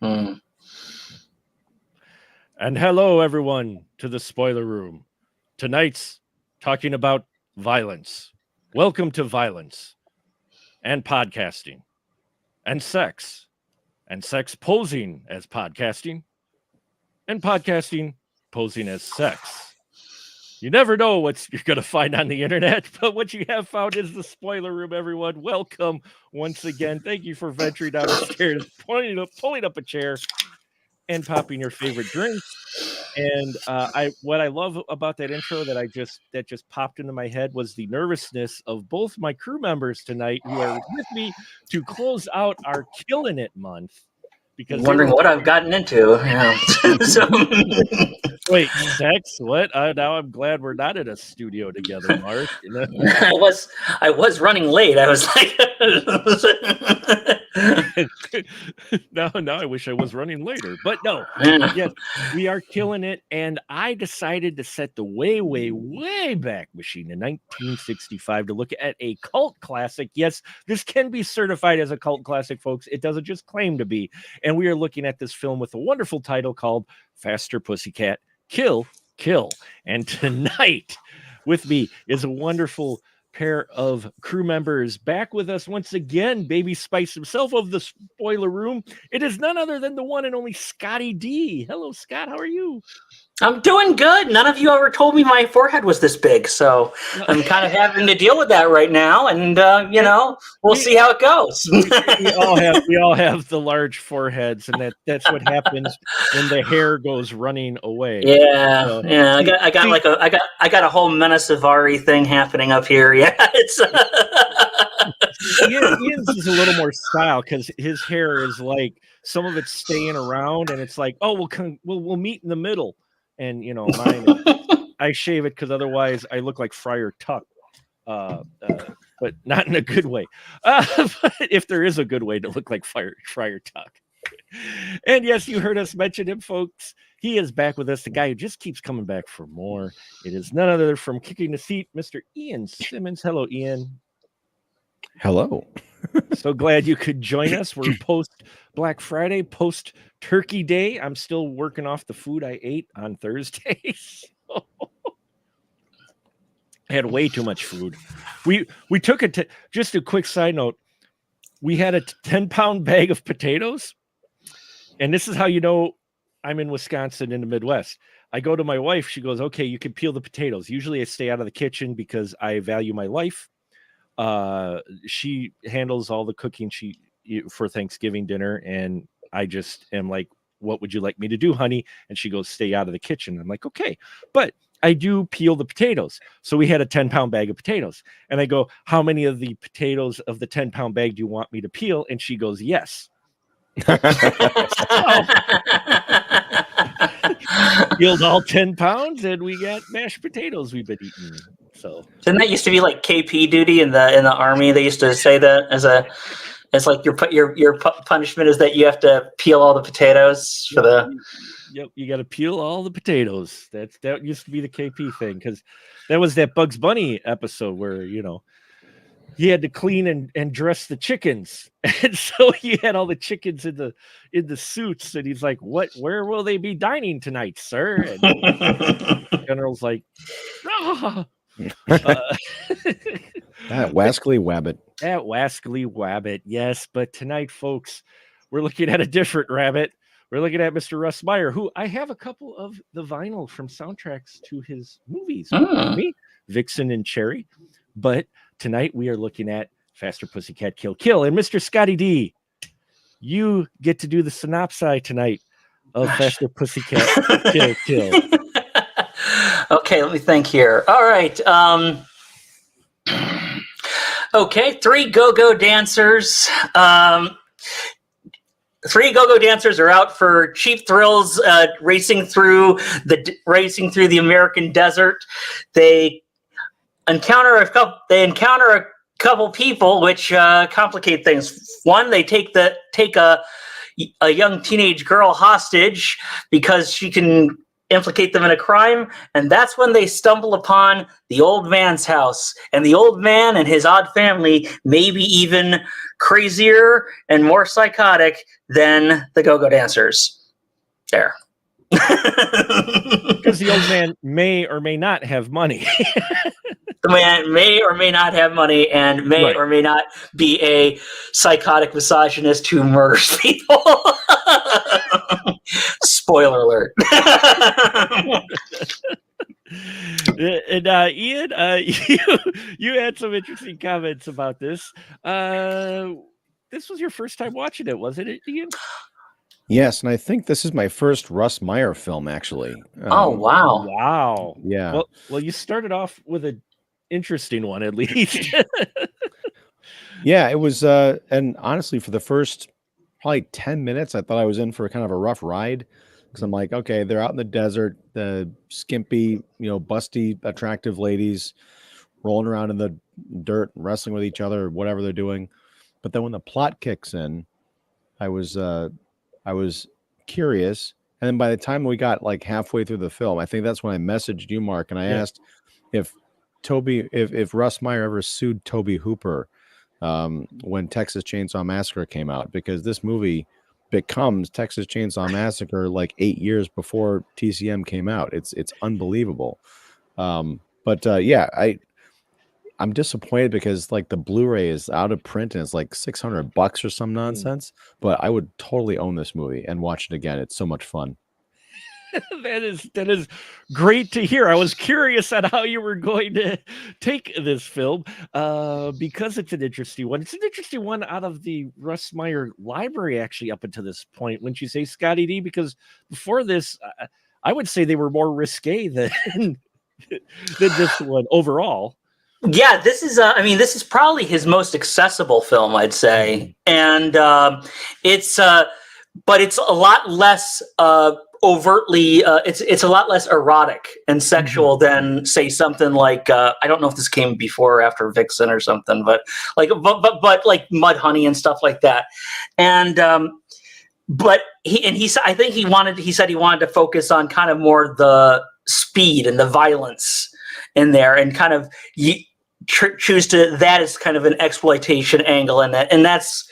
Mm. And hello, everyone, to the spoiler room. Tonight's talking about violence. Welcome to violence and podcasting and sex posing as podcasting and podcasting posing as sex. You never know what you're going to find on the internet, but what you have found is the spoiler room, everyone. Welcome once again. Thank you for venturing down the stairs, pulling up a chair, and popping your favorite drink. And what I love about that intro that just popped into my head was the nervousness of both my crew members tonight who are with me to close out our Killing It month. Because wondering what I've gotten into. Yeah. So. Wait, sex? What? Now I'm glad we're not in a studio together, Mark. You know? I was running late. I was like, now I wish I was running later, but no. Yes, we are killing it, and I decided to set the way back machine in 1965 to look at a cult classic. Yes, this can be certified as a cult classic, folks. It doesn't just claim to be. And we are looking at this film with a wonderful title called Faster Pussycat, Kill. And tonight with me is a wonderful pair of crew members back with us once again. Baby Spice himself of the spoiler room. It is none other than the one and only Scotty D. Hello, Scott. How are you? I'm doing good. None of you ever told me my forehead was this big, so I'm kind of having to deal with that right now. And we'll see how it goes. we all have the large foreheads, and that's what happens when the hair goes running away. Yeah, so, yeah. I got a whole Menace of Ari thing happening up here. Yeah, it's. Ian's is a little more style because his hair is like some of it's staying around, and it's like, oh, we'll meet in the middle. And mine, I shave it because otherwise I look like Friar Tuck, but not in a good way. But if there is a good way to look like Friar Tuck. And yes, you heard us mention him, folks. He is back with us, the guy who just keeps coming back for more. It is none other from Kicking the Seat, Mr. Ian Simmons. Hello, Ian. Hello. So glad you could join us. We're post Black Friday, post Turkey Day. I'm still working off the food I ate on Thursday. So I had way too much food. We took it to, just a quick side note. We had a 10-pound bag of potatoes. And this is how you know I'm in Wisconsin in the Midwest. I go to my wife. She goes, okay, you can peel the potatoes. Usually I stay out of the kitchen because I value my life. She handles all the cooking for Thanksgiving dinner, and I just am like, what would you like me to do, honey? And she goes, stay out of the kitchen. I'm like, okay, but I do peel the potatoes. So we had a 10-pound bag of potatoes, and I go, how many of the potatoes of the 10-pound bag do you want me to peel? And she goes, yes. Peeled all 10 pounds, and we got mashed potatoes we've been eating. So didn't that used to be like KP duty in the army? They used to say that as like your punishment is that you have to peel all the potatoes for the. Yep, you got to peel all the potatoes. That used to be the KP thing, because that was that Bugs Bunny episode where he had to clean and dress the chickens, and so he had all the chickens in the suits, and he's like, where will they be dining tonight, sir? And the general's like, that wascally wabbit. That wascally wabbit, yes. But tonight, folks, we're looking at a different rabbit. We're looking at Mr. Russ Meyer, who I have a couple of the vinyl from soundtracks to his movies with me, Vixen and Cherry. But tonight we are looking at Faster Pussycat, Kill. And Mr. Scotty D, you get to do the synopsis tonight of Faster Pussycat, Kill. Okay, let me think here. All right. Okay, three go-go dancers. Three go-go dancers are out for cheap thrills, racing through the American desert. They encounter a couple people, which complicate things. One, they take a young teenage girl hostage because she can implicate them in a crime, and that's when they stumble upon the old man's house. And the old man and his odd family may be even crazier and more psychotic than the go-go dancers. There. Because the old man may or may not have money. The man may or may not have money and may Right. or may not be a psychotic misogynist who murders people. Spoiler alert. And Ian, you had some interesting comments about this. This was your first time watching it, wasn't it, Ian? Yes, and I think this is my first Russ Meyer film, actually. Oh, wow. Wow. Yeah. Well, you started off with an interesting one, at least. Yeah, it was, and honestly, for the first probably 10 minutes, I thought I was in for kind of a rough ride. Because I'm like, okay, they're out in the desert, the skimpy, busty, attractive ladies rolling around in the dirt, wrestling with each other, or whatever they're doing. But then when the plot kicks in, I was curious. And then by the time we got like halfway through the film, I think that's when I messaged you, Mark, and I asked if Russ Meyer ever sued Toby Hooper when Texas Chainsaw Massacre came out, because this movie becomes Texas Chainsaw Massacre like 8 years before TCM came out. It's unbelievable. Yeah, I'm disappointed because like the Blu-ray is out of print and it's like $600 or some nonsense. But I would totally own this movie and watch it again. It's so much fun. That is great to hear. I was curious on how you were going to take this film because it's an interesting one. It's an interesting one out of the Russ Meyer library, actually, up until this point. Wouldn't you say, Scotty D? Because before this, I would say they were more risque than this one overall. Yeah, this is probably his most accessible film, I'd say, and but it's a lot less overtly. It's a lot less erotic and sexual than, say, something like I don't know if this came before or after Vixen or something, but like like Mudhoney and stuff like that, and but he said he wanted to focus on kind of more the speed and the violence in there, and kind of choose to that as kind of an exploitation angle in that, and that's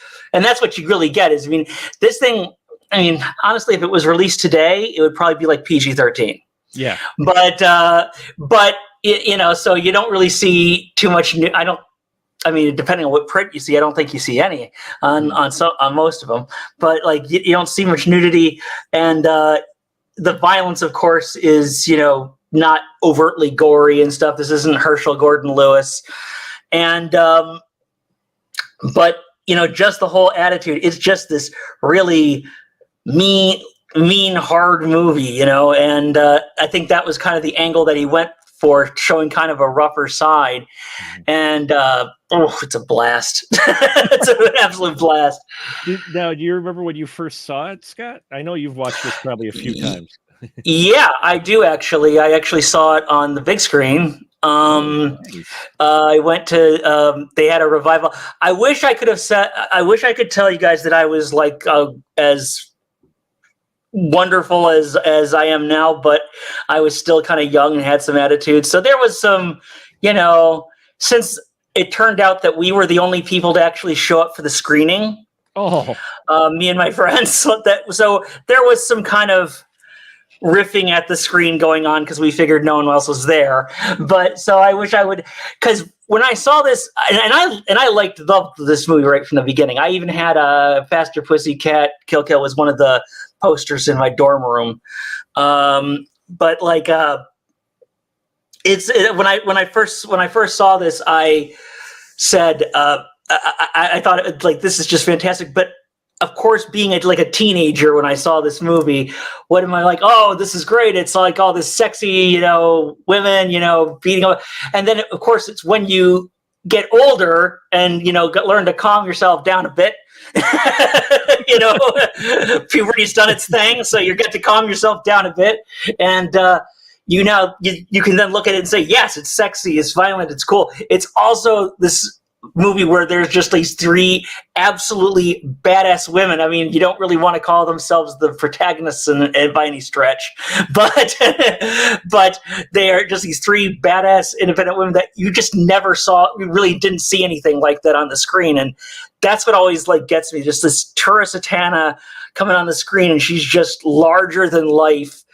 what you really get. Is, I mean, this thing, I mean, honestly, if it was released today, it would probably be like PG-13. Yeah, but so you don't really see too much new. I mean, depending on what print you see, I don't think you see any on most of them. But like you don't see much nudity, and the violence, of course, is not overtly gory and stuff. This isn't Herschel Gordon Lewis, and but just the whole attitude. It's just this really mean, hard movie, and I think that was kind of the angle that he went for, showing kind of a rougher side. And it's a blast. It's an absolute blast. Now, do you remember when you first saw it, Scott? I know you've watched this probably a few times. Yeah, I do actually. I actually saw it on the big screen. Nice. I went to. They had a revival. I wish I could tell you guys that I was like as wonderful as I am now, but I was still kind of young and had some attitude. So there was some, since it turned out that we were the only people to actually show up for the screening. Oh, me and my friends. So there was some kind of riffing at the screen going on because we figured no one else was there. But so I wish I would, because when I saw this, and I loved this movie right from the beginning. I even had a Faster Pussycat Kill Kill was one of the posters in my dorm room. But like when I first saw this, I said I thought it, like, this is just fantastic. But of course, being a teenager when I saw this movie, what am I like? Oh, this is great. It's like all this sexy, women, beating up. And then, of course, it's when you get older and, learn to calm yourself down a bit. Puberty's done its thing. So you get to calm yourself down a bit. And, you can then look at it and say, yes, it's sexy, it's violent, it's cool. It's also this movie where there's just these three absolutely badass women. I mean, you don't really want to call themselves the protagonists by any stretch, but but they are just these three badass independent women that you just never saw. You really didn't see anything like that on the screen, and that's what always like gets me. Just this Tura Satana coming on the screen, and she's just larger than life.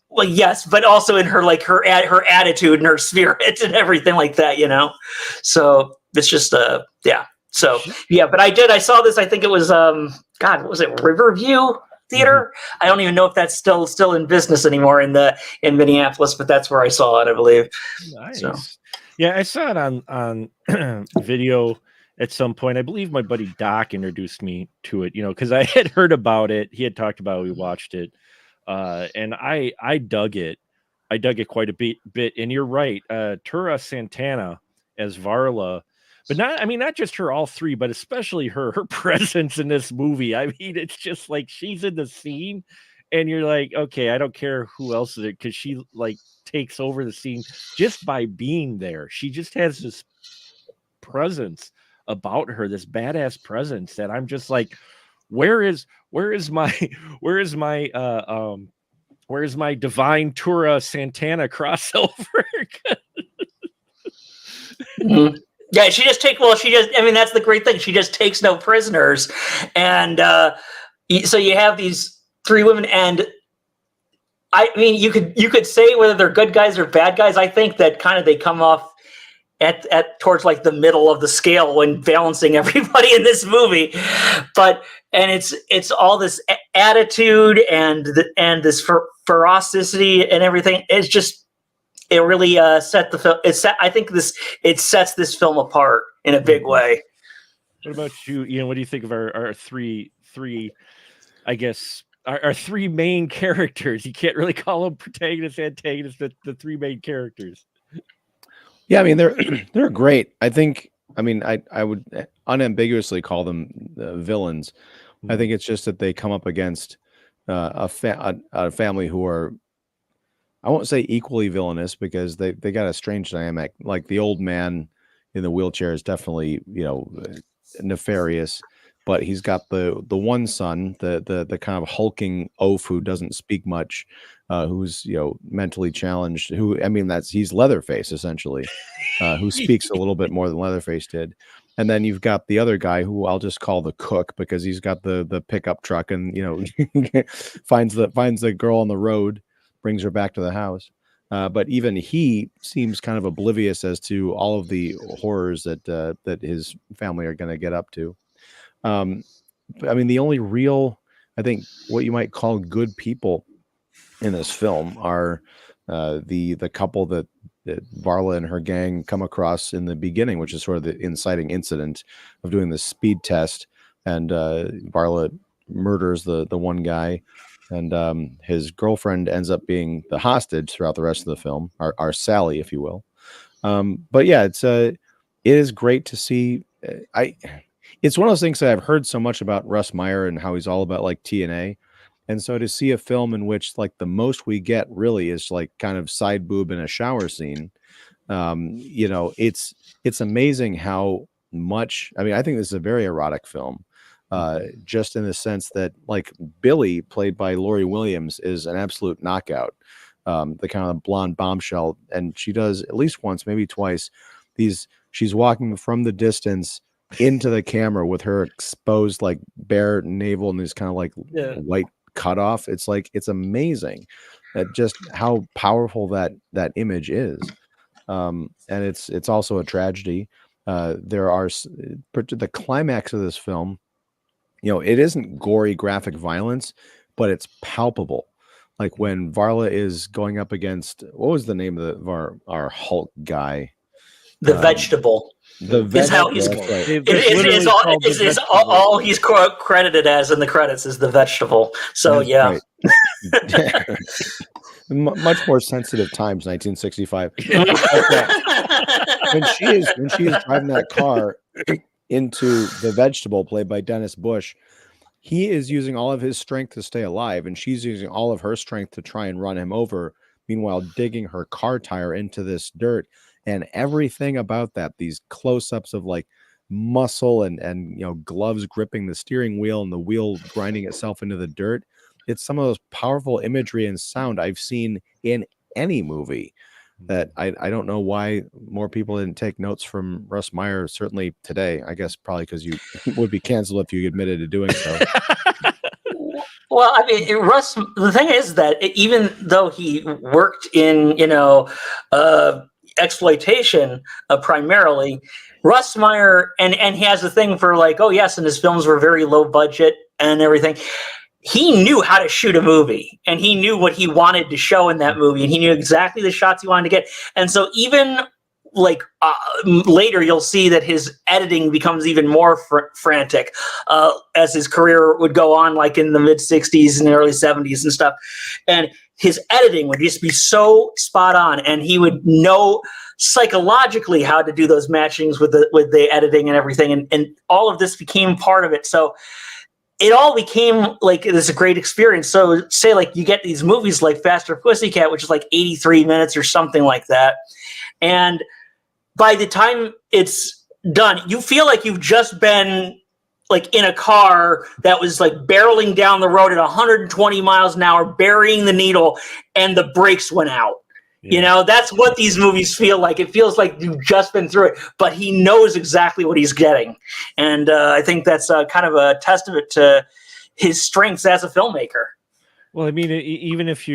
Well, yes, but also in her like her attitude and her spirit and everything like that, you know. So it's just yeah. So yeah, but I saw this. I think it was God, what was it? Riverview Theater. I don't even know if that's still in business anymore in Minneapolis, but that's where I saw it, I believe. Nice. So. Yeah, I saw it on video at some point. I believe my buddy Doc introduced me to it, you know, because I had heard about it. He had talked about it. We watched it. And I dug it. I dug it quite a bit. And you're right. Tura Santana as Varla, but not just her, all three, but especially her presence in this movie. I mean, it's just like she's in the scene and you're like, okay, I don't care who else is it, because she like takes over the scene just by being there. She just has this presence about her, this badass presence that I'm just like, where's my divine Tura Santana crossover? Mm-hmm. Yeah, I mean, that's the great thing. She just takes no prisoners. And so you have these three women, and I mean, you could say whether they're good guys or bad guys. I think that kind of they come off at towards like the middle of the scale when balancing everybody in this movie. And it's all this attitude and this ferocity and everything. It's just, it really set the film. I think it sets this film apart in a big way. What about you, Ian? What do you think of our three? I guess our three main characters. You can't really call them protagonists, antagonists, but the three main characters. Yeah, I mean they're great. I think. I mean, I would unambiguously call them villains. I think it's just that they come up against a family who are, I won't say equally villainous, because they got a strange dynamic. Like the old man in the wheelchair is definitely, you know, nefarious, but he's got the one son, the kind of hulking oaf who doesn't speak much, who's, you know, mentally challenged. Who, I mean, he's Leatherface essentially, who speaks a little bit more than Leatherface did. And then you've got the other guy who I'll just call the cook, because he's got the pickup truck and, you know, finds the girl on the road, brings her back to the house. But even he seems kind of oblivious as to all of the horrors that his family are going to get up to. But I mean, the only real, I think, what you might call good people in this film are the couple that Varla and her gang come across in the beginning, which is sort of the inciting incident of doing the speed test, and Varla murders the one guy, and his girlfriend ends up being the hostage throughout the rest of the film, our Sally, if you will. But yeah, it is great to see. It's one of those things that I've heard so much about Russ Meyer and how he's all about like TNA. And so to see a film in which like the most we get really is like kind of side boob in a shower scene, you know, it's amazing how much. I mean, I think this is a very erotic film, just in the sense that like Billy, played by Laurie Williams, is an absolute knockout. The kind of blonde bombshell, and she does at least once, maybe twice. She's walking from the distance into the camera with her exposed like bare navel and this kind of like white cutoff. It's like, it's amazing at just how powerful that image is. And it's also a tragedy. There are the climax of this film, you know, it isn't gory graphic violence, but it's palpable. Like when Varla is going up against, what was the name of our Hulk guy? The vegetable. The vegetable. Is all he's credited as in the credits is the vegetable. So that's yeah. Right. Much more sensitive times, 1965. when she is driving that car into the vegetable, played by Dennis Bush, he is using all of his strength to stay alive, and she's using all of her strength to try and run him over, meanwhile digging her car tire into this dirt. And everything about that, these close-ups of like muscle and gloves gripping the steering wheel and the wheel grinding itself into the dirt, it's some of those powerful imagery and sound I've seen in any movie that I don't know why more people didn't take notes from Russ Meyer, certainly today. I guess probably because you would be canceled if you admitted to doing so. Well, I mean, Russ, the thing is that even though he worked in, exploitation primarily, Russ Meyer, and he has a thing for like, oh, yes, and his films were very low budget and everything. He knew how to shoot a movie, and he knew what he wanted to show in that movie, and he knew exactly the shots he wanted to get. And so even like later you'll see that his editing becomes even more frantic as his career would go on, like in the mid 60s and the early 70s and stuff. And his editing would just be so spot on, and he would know psychologically how to do those matchings with the editing and everything. And all of this became part of it. So it all became like this a great experience. So say like you get these movies like Faster Pussycat, which is like 83 minutes or something like that. And by the time it's done, you feel like you've just been like in a car that was like barreling down the road at 120 miles an hour, burying the needle, and the brakes went out. Yeah. That's what these movies feel like. It feels like you've just been through it, but he knows exactly what he's getting. And I think that's kind of a testament to his strengths as a filmmaker. Well, I mean, even if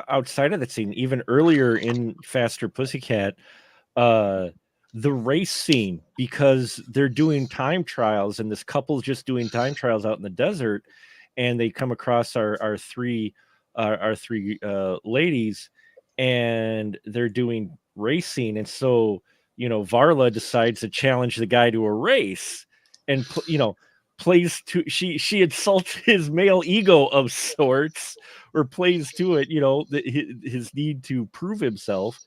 outside of that scene, even earlier in Faster Pussycat, the race scene, because they're doing time trials, and this couple's just doing time trials out in the desert, and they come across our three ladies, and they're doing racing. And so, Varla decides to challenge the guy to a race, and, plays to, she insults his male ego of sorts, or plays to it, his need to prove himself.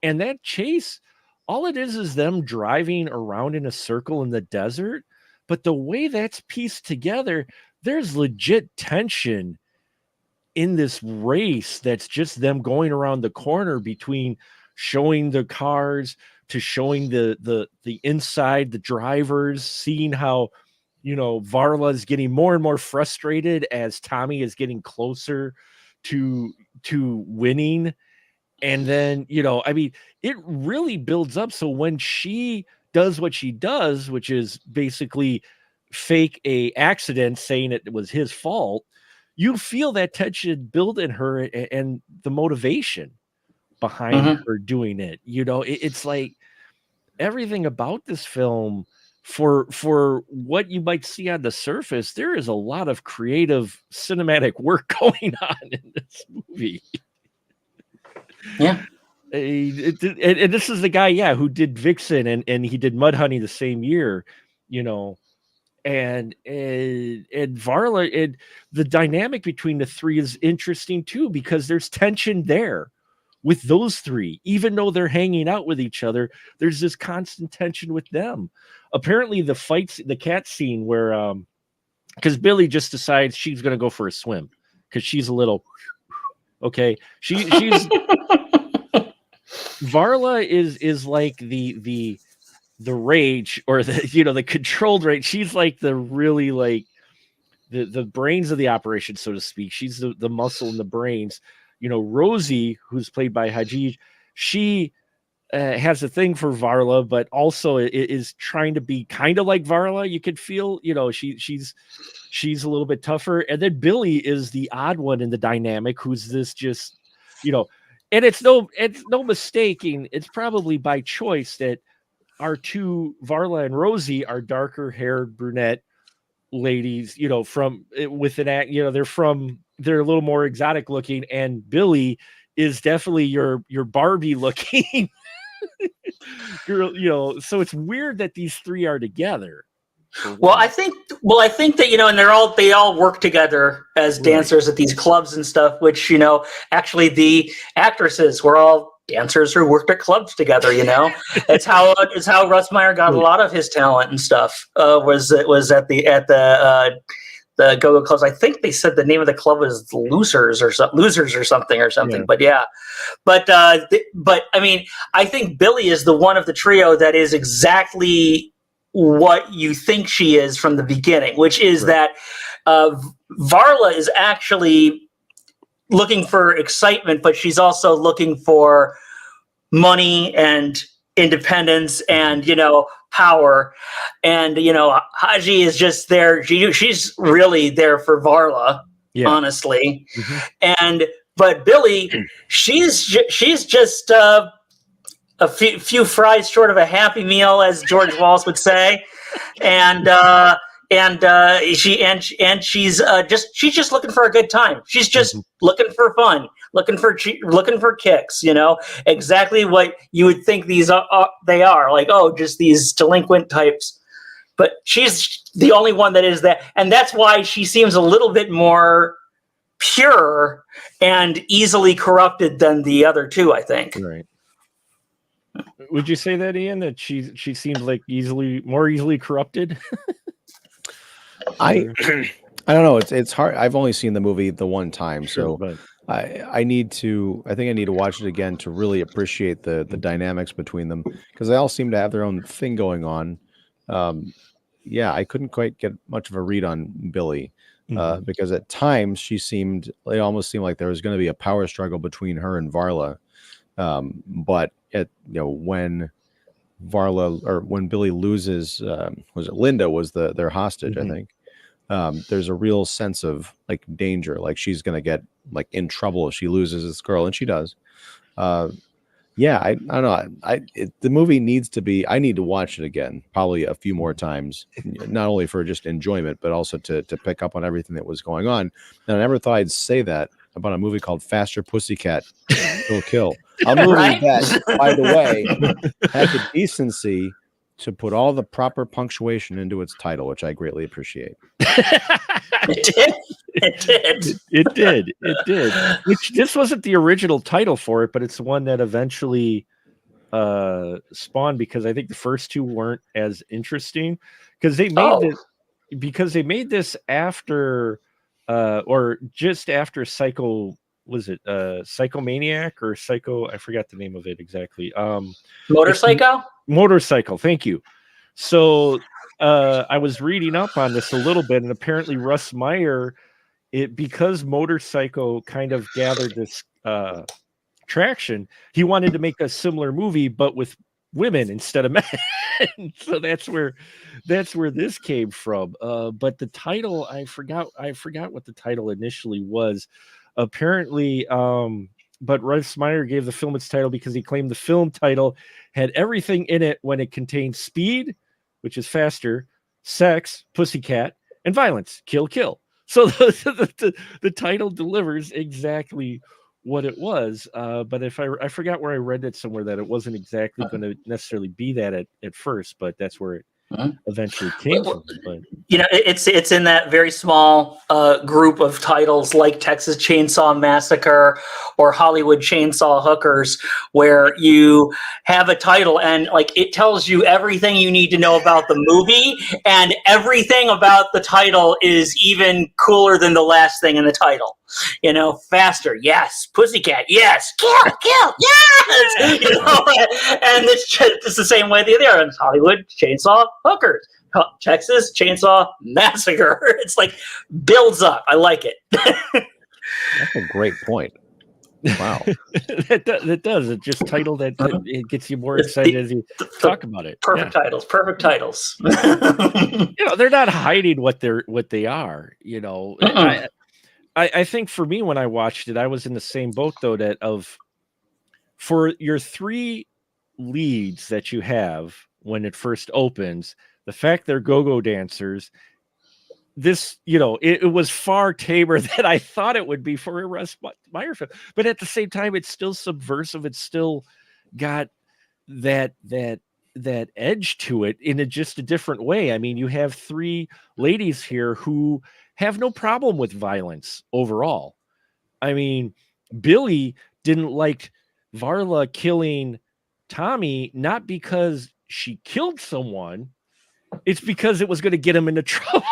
And that chase, all it is them driving around in a circle in the desert. But the way that's pieced together, there's legit tension in this race that's just them going around the corner, between showing the cars to showing the inside, the drivers, seeing how Varla is getting more and more frustrated as Tommy is getting closer to winning. And then I mean, it really builds up. So when she does what she does, which is basically fake a accident, saying it was his fault, you feel that tension build in her, and the motivation behind her doing it. It's like everything about this film, for what you might see on the surface, there is a lot of creative cinematic work going on in this movie. Yeah. And this is the guy, who did Vixen, and he did Mudhoney the same year, and Varla, and the dynamic between the three is interesting too, because there's tension there with those three. Even though they're hanging out with each other, there's this constant tension with them. Apparently the cat scene where because Billy just decides she's going to go for a swim because she's a little okay. She's Varla is like the rage, or the controlled rage. She's like the really like the brains of the operation, so to speak. She's the muscle and the brains. Rosie, who's played by Hajij, she has a thing for Varla, but also is trying to be kind of like Varla. You could feel, she's a little bit tougher. And then Billy is the odd one in the dynamic, who's this just, and it's no mistaking. It's probably by choice that our two, Varla and Rosie, are darker haired brunette ladies, from with an act, they're a little more exotic looking, and Billy is definitely your Barbie looking girl, so it's weird that these three are together. Well, I think that, and they all work together as dancers at these clubs and stuff, which, actually the actresses were all dancers who worked at clubs together. It's how Russ Meyer got a lot of his talent and stuff. Was at the the go-go clubs. I think they said the name of the club was Losers or something. Yeah. But yeah, but I mean, I think Billy is the one of the trio that is exactly what you think she is from the beginning, which is that Varla is actually looking for excitement, but she's also looking for money and independence and, power. And, Haji is just there. She's really there for Varla, honestly. But Billy, she's just a few fries short of a Happy Meal, as George Wallace would say. And she's just looking for a good time. She's just looking for fun, looking for kicks. Exactly what you would think they are, like, just these delinquent types. But she's the only one that is that, and that's why she seems a little bit more pure and easily corrupted than the other two, I think. Right. Would you say that, Ian, that she seems like more easily corrupted? I don't know. It's hard. I've only seen the movie the one time, so I think I need to watch it again to really appreciate the dynamics between them, because they all seem to have their own thing going on. I couldn't quite get much of a read on Billy because at times it almost seemed like there was going to be a power struggle between her and Varla, but when Billy loses, was it Linda was their hostage, I think. There's a real sense of like danger, like she's gonna get like in trouble if she loses this girl, and she does. I don't know. The movie needs to be. I need to watch it again, probably a few more times, not only for just enjoyment, but also to pick up on everything that was going on. And I never thought I'd say that about a movie called Faster Pussycat, Kill. A movie that, by the way, had the decency to put all the proper punctuation into its title, which I greatly appreciate. It did. Which this wasn't the original title for it, but it's the one that eventually spawned, because I think the first two weren't as interesting, because they made this after or just after Psychomaniac or Psycho, I forgot the name of it exactly. Motorcycle, thank you. So I was reading up on this a little bit, and apparently Russ Meyer, because Motorcycle kind of gathered this traction, he wanted to make a similar movie but with women instead of men. So that's where this came from. But the title, I forgot what the title initially was. Apparently, but Russ Meyer gave the film its title because he claimed the film title had everything in it when it contained speed, which is faster, sex, pussycat, and violence, kill, kill. So the title delivers exactly what it was. But if I forgot where I read it somewhere, that it wasn't exactly going to necessarily be that at first, but that's where it eventually came from. But it's in that very small group of titles like Texas Chainsaw Massacre or Hollywood Chainsaw Hookers, where you have a title and like it tells you everything you need to know about the movie, and everything about the title is even cooler than the last thing in the title. Faster, yes. Pussycat, yes. Kill, yes. And it's the same way the other ones. Hollywood Chainsaw Hookers, Texas Chainsaw Massacre. It's like builds up. I like it. That's a great point. Wow. That does. It just title that it gets you more excited as you talk about it. Perfect titles. They're not hiding what they are. I think for me, when I watched it, I was in the same boat, though, for your three leads that you have when it first opens, the fact they're go-go dancers, this, it was far tamer than I thought it would be for a Russ Meyer film. But at the same time, it's still subversive. It's still got that edge to it in just a different way. I mean, you have three ladies here who have no problem with violence overall. I mean, Billy didn't like Varla killing Tommy, not because she killed someone, it's because it was going to get him into trouble.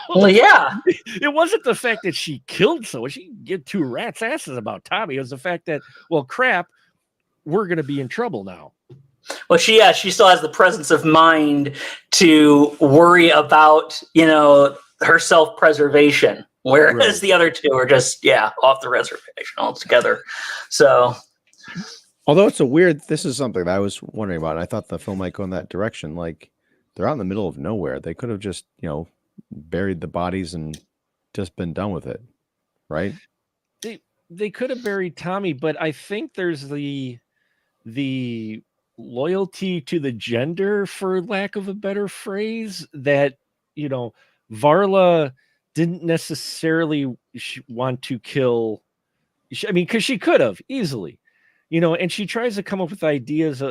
Well, yeah. It wasn't the fact that she killed someone. She didn't give two rats' asses about Tommy. It was the fact that, well, crap, we're going to be in trouble now. Well, she still has the presence of mind to worry about, her self-preservation, whereas the other two are just, off the reservation altogether. So, although this is something that I was wondering about, and I thought the film might go in that direction. Like, they're out in the middle of nowhere. They could have just, buried the bodies and just been done with it, right? They could have buried Tommy, but I think there's the loyalty to the gender, for lack of a better phrase, that Varla didn't necessarily want to kill. I mean, because she could have easily, and she tries to come up with ideas,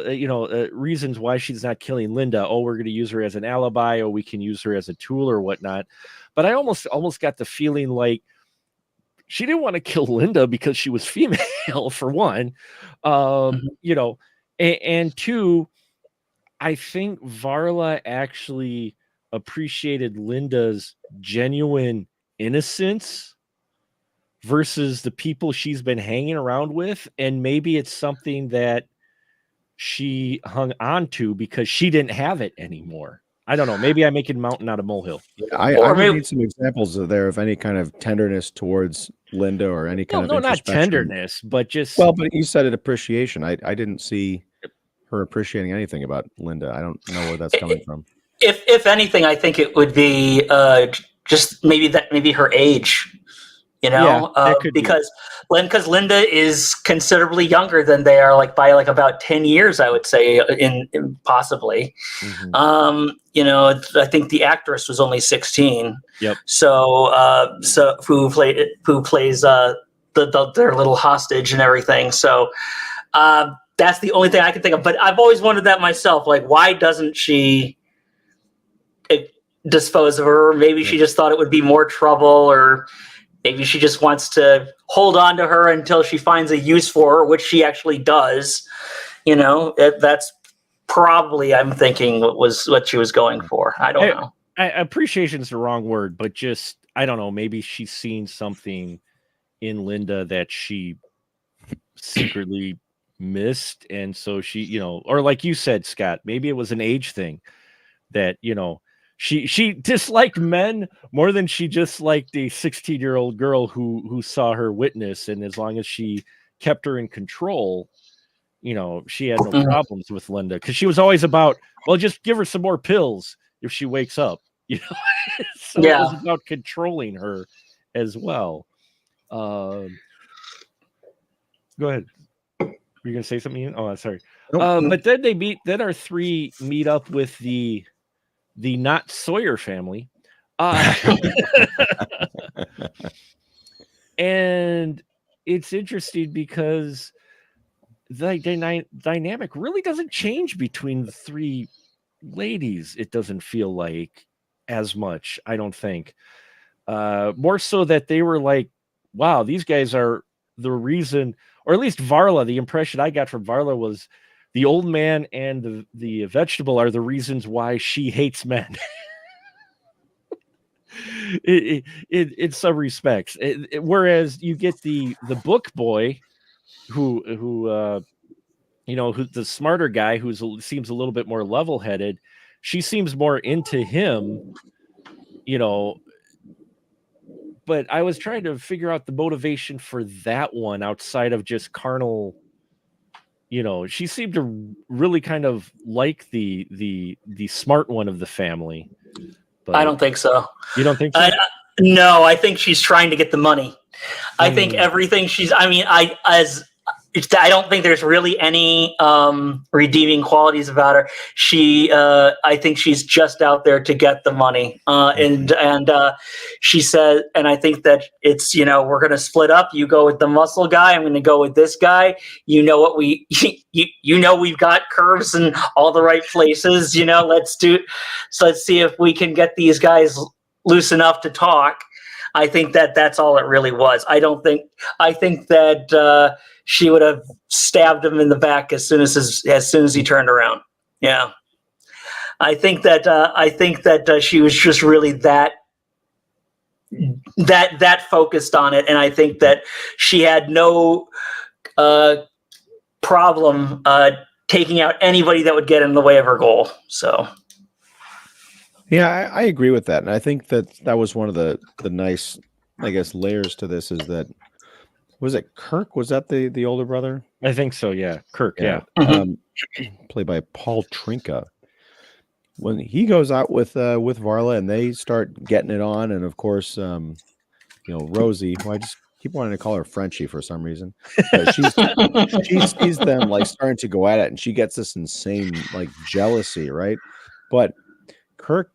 reasons why she's not killing Linda. Oh, we're going to use her as an alibi, or we can use her as a tool or whatnot. But I almost got the feeling like she didn't want to kill Linda because she was female, for one, and two, I think Varla actually appreciated Linda's genuine innocence versus the people she's been hanging around with. And maybe it's something that she hung on to because she didn't have it anymore. I don't know. Maybe I'm making mountain out of molehill. Yeah, I would need some examples of any kind of tenderness towards Linda, or any kind of introspection. Not tenderness, but just... Well, but you said it, appreciation. I didn't see her appreciating anything about Linda. I don't know where that's coming from. If anything, I think it would be just maybe her age. Because Linda is considerably younger than they are, by about 10 years, I would say, in possibly. I think the actress was only 16. Yep. So who plays their little hostage and everything. So that's the only thing I can think of. But I've always wondered that myself. Why doesn't she dispose of her? Maybe she just thought it would be more trouble, or maybe she just wants to hold on to her until she finds a use for her, which she actually does. That's probably, I'm thinking, was what she was going for. I don't know. Appreciation is the wrong word, but just, I don't know. Maybe she's seen something in Linda that she secretly missed. And so she, or like you said, Scott, maybe it was an age thing that, she disliked men more than she disliked a 16-year-old girl who saw her witness. And as long as she kept her in control, she had no problems with Linda, because she was always about, well, just give her some more pills if she wakes up. So it was about controlling her as well. Go ahead. Were you gonna say something? Oh, sorry. But then our three meet up with the not Sawyer family. And it's interesting because the dynamic really doesn't change between the three ladies. It doesn't feel like as much, I don't think. More so that they were like, wow, these guys are the reason, or at least Varla, the impression I got from Varla was the old man and the vegetable are the reasons why she hates men. In some respects, whereas you get the book boy, who's the smarter guy, seems a little bit more level-headed. She seems more into him, but I was trying to figure out the motivation for that one outside of just carnal. She seemed to really kind of like the smart one of the family. But I don't think so. You don't think so? No, I think she's trying to get the money. I think everything I don't think there's really any redeeming qualities about her. I think she's just out there to get the money. And she said, and I think that it's, we're going to split up. You go with the muscle guy. I'm going to go with this guy. We've got curves in all the right places. Let's see if we can get these guys loose enough to talk. I think that that's all it really was. I think that she would have stabbed him in the back as soon as he turned around. Yeah. I think that she was just really that that focused on it, and I think that she had no problem taking out anybody that would get in the way of her goal. So Yeah, I agree with that, and I think that was one of the nice, I guess, layers to this is that was it Kirk? Was that the older brother? I think so. Yeah, Kirk. Yeah. Played by Paul Trinka. When he goes out with Varla and they start getting it on, and of course, Rosie, who I just keep wanting to call her Frenchie for some reason, but she sees them like starting to go at it, and she gets this insane like jealousy, right? But Kirk,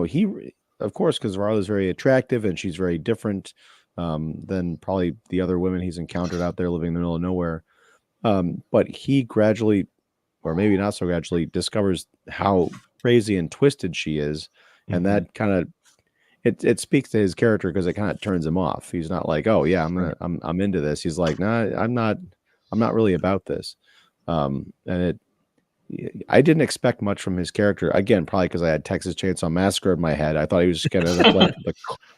he of course, because Varla's very attractive and she's very different than probably the other women he's encountered out there living in the middle of nowhere. But he gradually, or maybe not so gradually, discovers how crazy and twisted she is, and that kind of it speaks to his character because it kind of turns him off. He's not like, oh yeah, I'm into this. He's like, nah, I'm not really about this. And I didn't expect much from his character. Again, probably because I had Texas Chainsaw Massacre in my head. I thought he was just gonna end up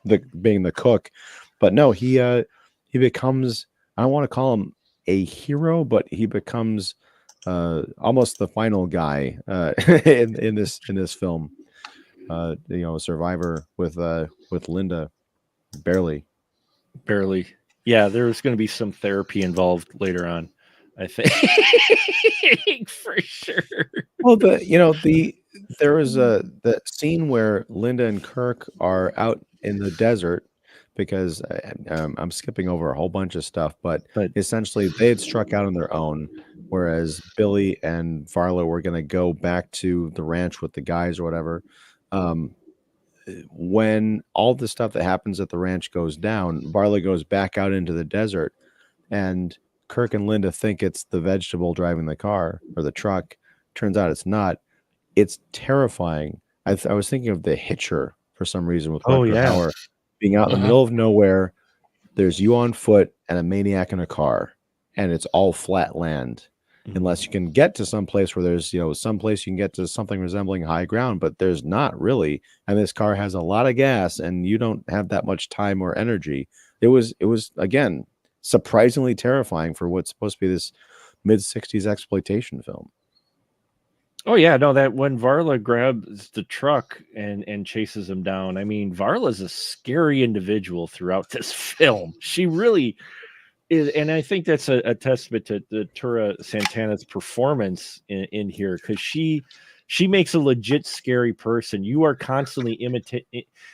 like being the cook, but no, he becomes, I don't want to call him a hero, but he becomes almost the final guy in this film. A survivor with Linda, barely. Yeah, there was going to be some therapy involved later on, I think. For sure. Well, there was the scene where Linda and Kirk are out in the desert because I'm skipping over a whole bunch of stuff, but essentially they had struck out on their own, whereas Billy and Varla were going to go back to the ranch with the guys or whatever. When all the stuff that happens at the ranch goes down, Varla goes back out into the desert, and Kirk and Linda think it's the vegetable driving the car or the truck. Turns out it's not. It's terrifying. I was thinking of The Hitcher for some reason with Rutger Hauer being out in the middle of nowhere. There's you on foot and a maniac in a car, and it's all flat land. Unless you can get to some place where there's, some place you can get to something resembling high ground, but there's not really. And this car has a lot of gas and you don't have that much time or energy. It was again, surprisingly terrifying for what's supposed to be this mid-60s exploitation film. Oh yeah, no, that when Varla grabs the truck and chases him down, I mean, Varla's a scary individual throughout this film. She really is, and I think that's a testament to the Tura Santana's performance in here, because she makes a legit scary person. You are constantly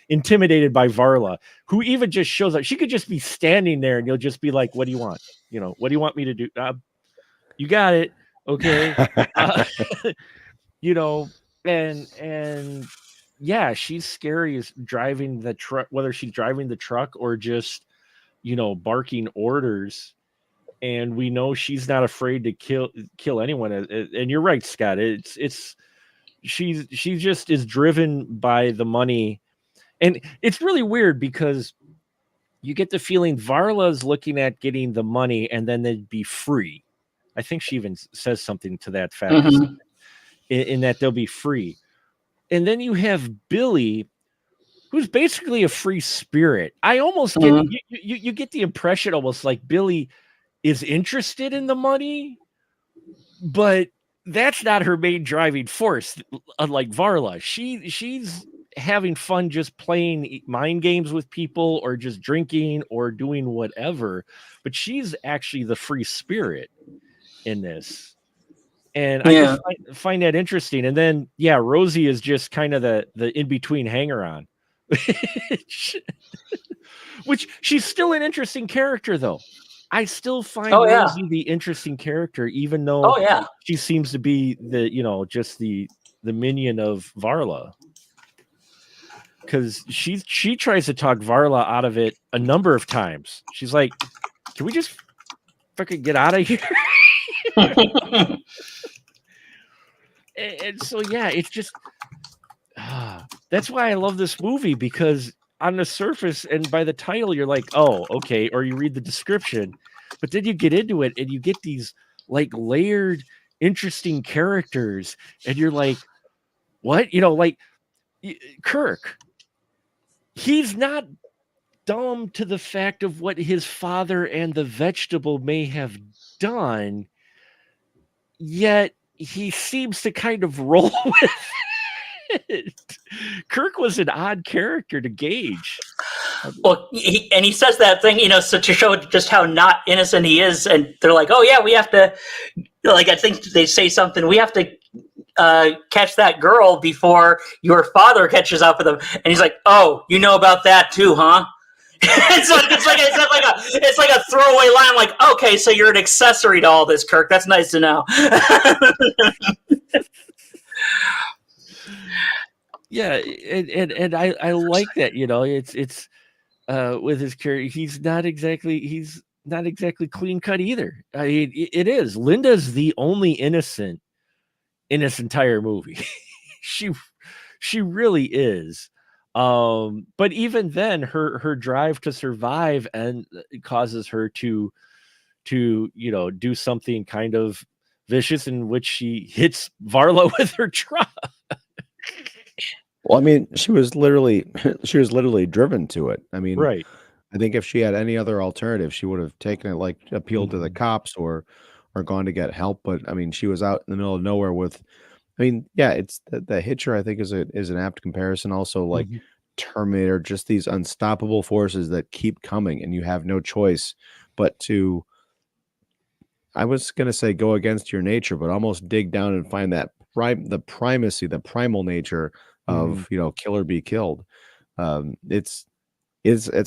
intimidated by Varla, who even just shows up. She could just be standing there and you'll just be like, what do you want? What do you want me to do? You got it. Okay. And yeah, she's scary as driving the truck, whether she's driving the truck or just, barking orders. And we know she's not afraid to kill anyone. And you're right, Scott. She just is driven by the money. And it's really weird because you get the feeling Varla's looking at getting the money and then they'd be free. I think she even says something to that fact, in that they'll be free. And then you have Billy, who's basically a free spirit. I almost get you get the impression almost like Billy is interested in the money, but that's not her main driving force. Unlike Varla, she's having fun just playing mind games with people or just drinking or doing whatever. But she's actually the free spirit in this. And I just find that interesting. And then, Rosie is just kind of the in-between hanger-on. Which she's still an interesting character, though. I still find Rosie the interesting character, even though she seems to be just the minion of Varla. Because she tries to talk Varla out of it a number of times. She's like, can we just fucking get out of here? And so, it's just that's why I love this movie, because on the surface and by the title, you're like, oh, okay. Or you read the description, but then you get into it and you get these like layered, interesting characters. And you're like, what? Like Kirk, he's not dumb to the fact of what his father and the vegetable may have done, yet he seems to kind of roll with it. Kirk was an odd character to gauge. Well, he says that thing, so to show just how not innocent he is, and they're like, "Oh yeah, we have to," like I think they say something, "We have to catch that girl before your father catches up with him," and he's like, "Oh, you know about that too, huh?" it's like a throwaway line, like, "Okay, so you're an accessory to all this, Kirk. That's nice to know." Yeah, and I like that, it's with his character, he's not exactly clean cut either. I mean, it is. Linda's the only innocent in this entire movie. she really is. But even then, her drive to survive and causes her to do something kind of vicious, in which she hits Varlo with her truck. Well, I mean, she was literally driven to it. I mean, Right. I think if she had any other alternative, she would have taken it, like appealed to the cops or gone to get help. But I mean, she was out in the middle of nowhere with. I mean, yeah, it's the Hitcher. I think is an apt comparison. Also, like Terminator, just these unstoppable forces that keep coming, and you have no choice but to. I was gonna say go against your nature, but almost dig down and find that the primacy, the primal nature of kill or be killed. It's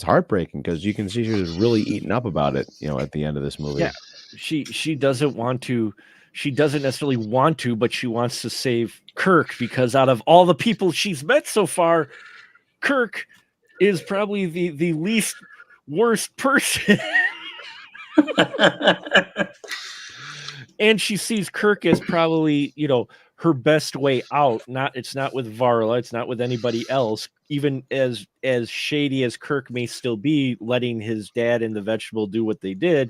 heartbreaking because you can see she was really eaten up about it, at the end of this movie. Yeah, she doesn't want to. She doesn't necessarily want to, but she wants to save Kirk, because out of all the people she's met so far, Kirk is probably the least worst person. And she sees Kirk as probably, her best way out. It's not with Varla, it's not with anybody else. Even as shady as Kirk may still be, letting his dad and the vegetable do what they did,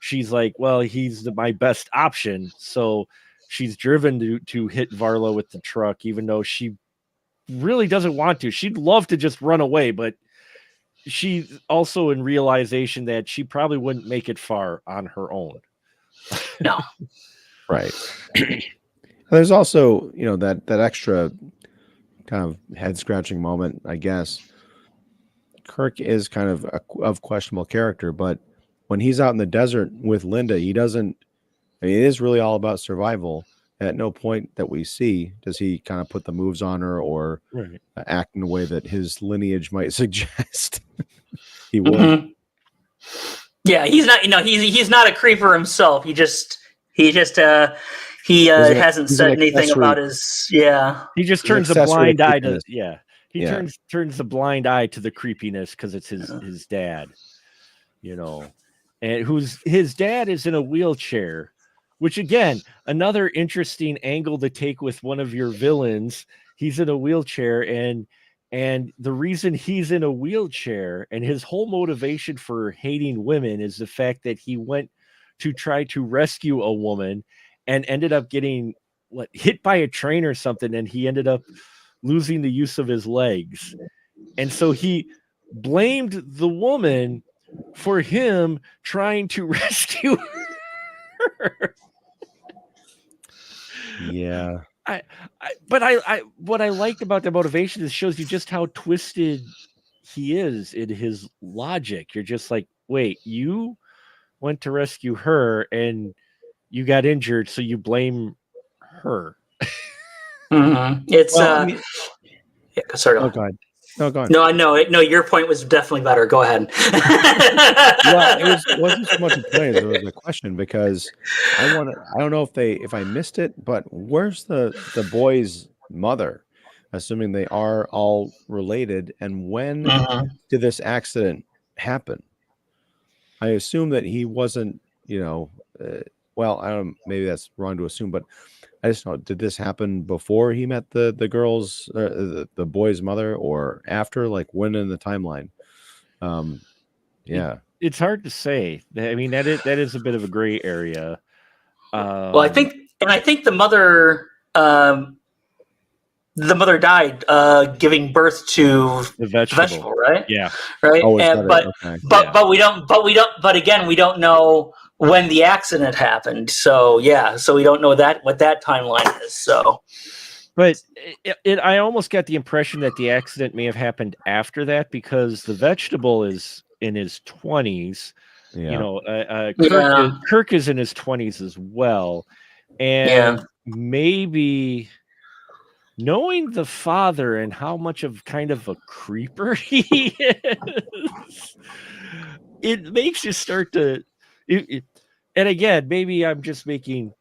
she's like, well, he's my best option. So she's driven to hit Varla with the truck, even though she really doesn't want to. She'd love to just run away, but she's also in realization that she probably wouldn't make it far on her own. No. Right. There's also, that extra kind of head scratching moment, I guess. Kirk is kind of questionable character, but when he's out in the desert with Linda, he doesn't. I mean, it is really all about survival. At no point that we see does he kind of put the moves on her or act in a way that his lineage might suggest he would. Yeah, he's not. He's not a creeper himself. He hasn't said anything about his. Yeah, he just turns a blind eye to. Yeah, he turns the blind eye to the creepiness because it's his dad. And his dad is in a wheelchair, which again, another interesting angle to take with one of your villains. He's in a wheelchair, and the reason he's in a wheelchair and his whole motivation for hating women is the fact that he went to try to rescue a woman and ended up getting hit by a train or something, and he ended up losing the use of his legs. And so he blamed the woman for him trying to rescue her. Yeah. But what I liked about the motivation is it shows you just how twisted he is in his logic. You're just like, wait, you went to rescue her and you got injured, so you blame her. It's sorry. Oh God. No, go on. No, I know. No, your point was definitely better. Go ahead. Well, it wasn't so much a point as it was a question, because I don't know if I missed it, but where's the boy's mother? Assuming they are all related, and when did this accident happen? I assume that he wasn't, well, I don't. Maybe that's wrong to assume, but I just know. Did this happen before he met the girl's, the boy's mother, or after? Like when in the timeline? Yeah, it's hard to say. I mean, that is a bit of a gray area. Well, I think the mother the mother died giving birth to The the vegetable, right? Yeah. Right. Oh, is And, that but it? Okay. Yeah. but again, we don't know when the accident happened. So yeah, so we don't know what that timeline is. So, But I almost got the impression that the accident may have happened after that, because the vegetable is in his 20s. Yeah. You know, yeah, Kirk is in his 20s as well. yeah, And maybe knowing the father and how much of kind of a creeper he is, it makes you start to. And again, maybe I'm just making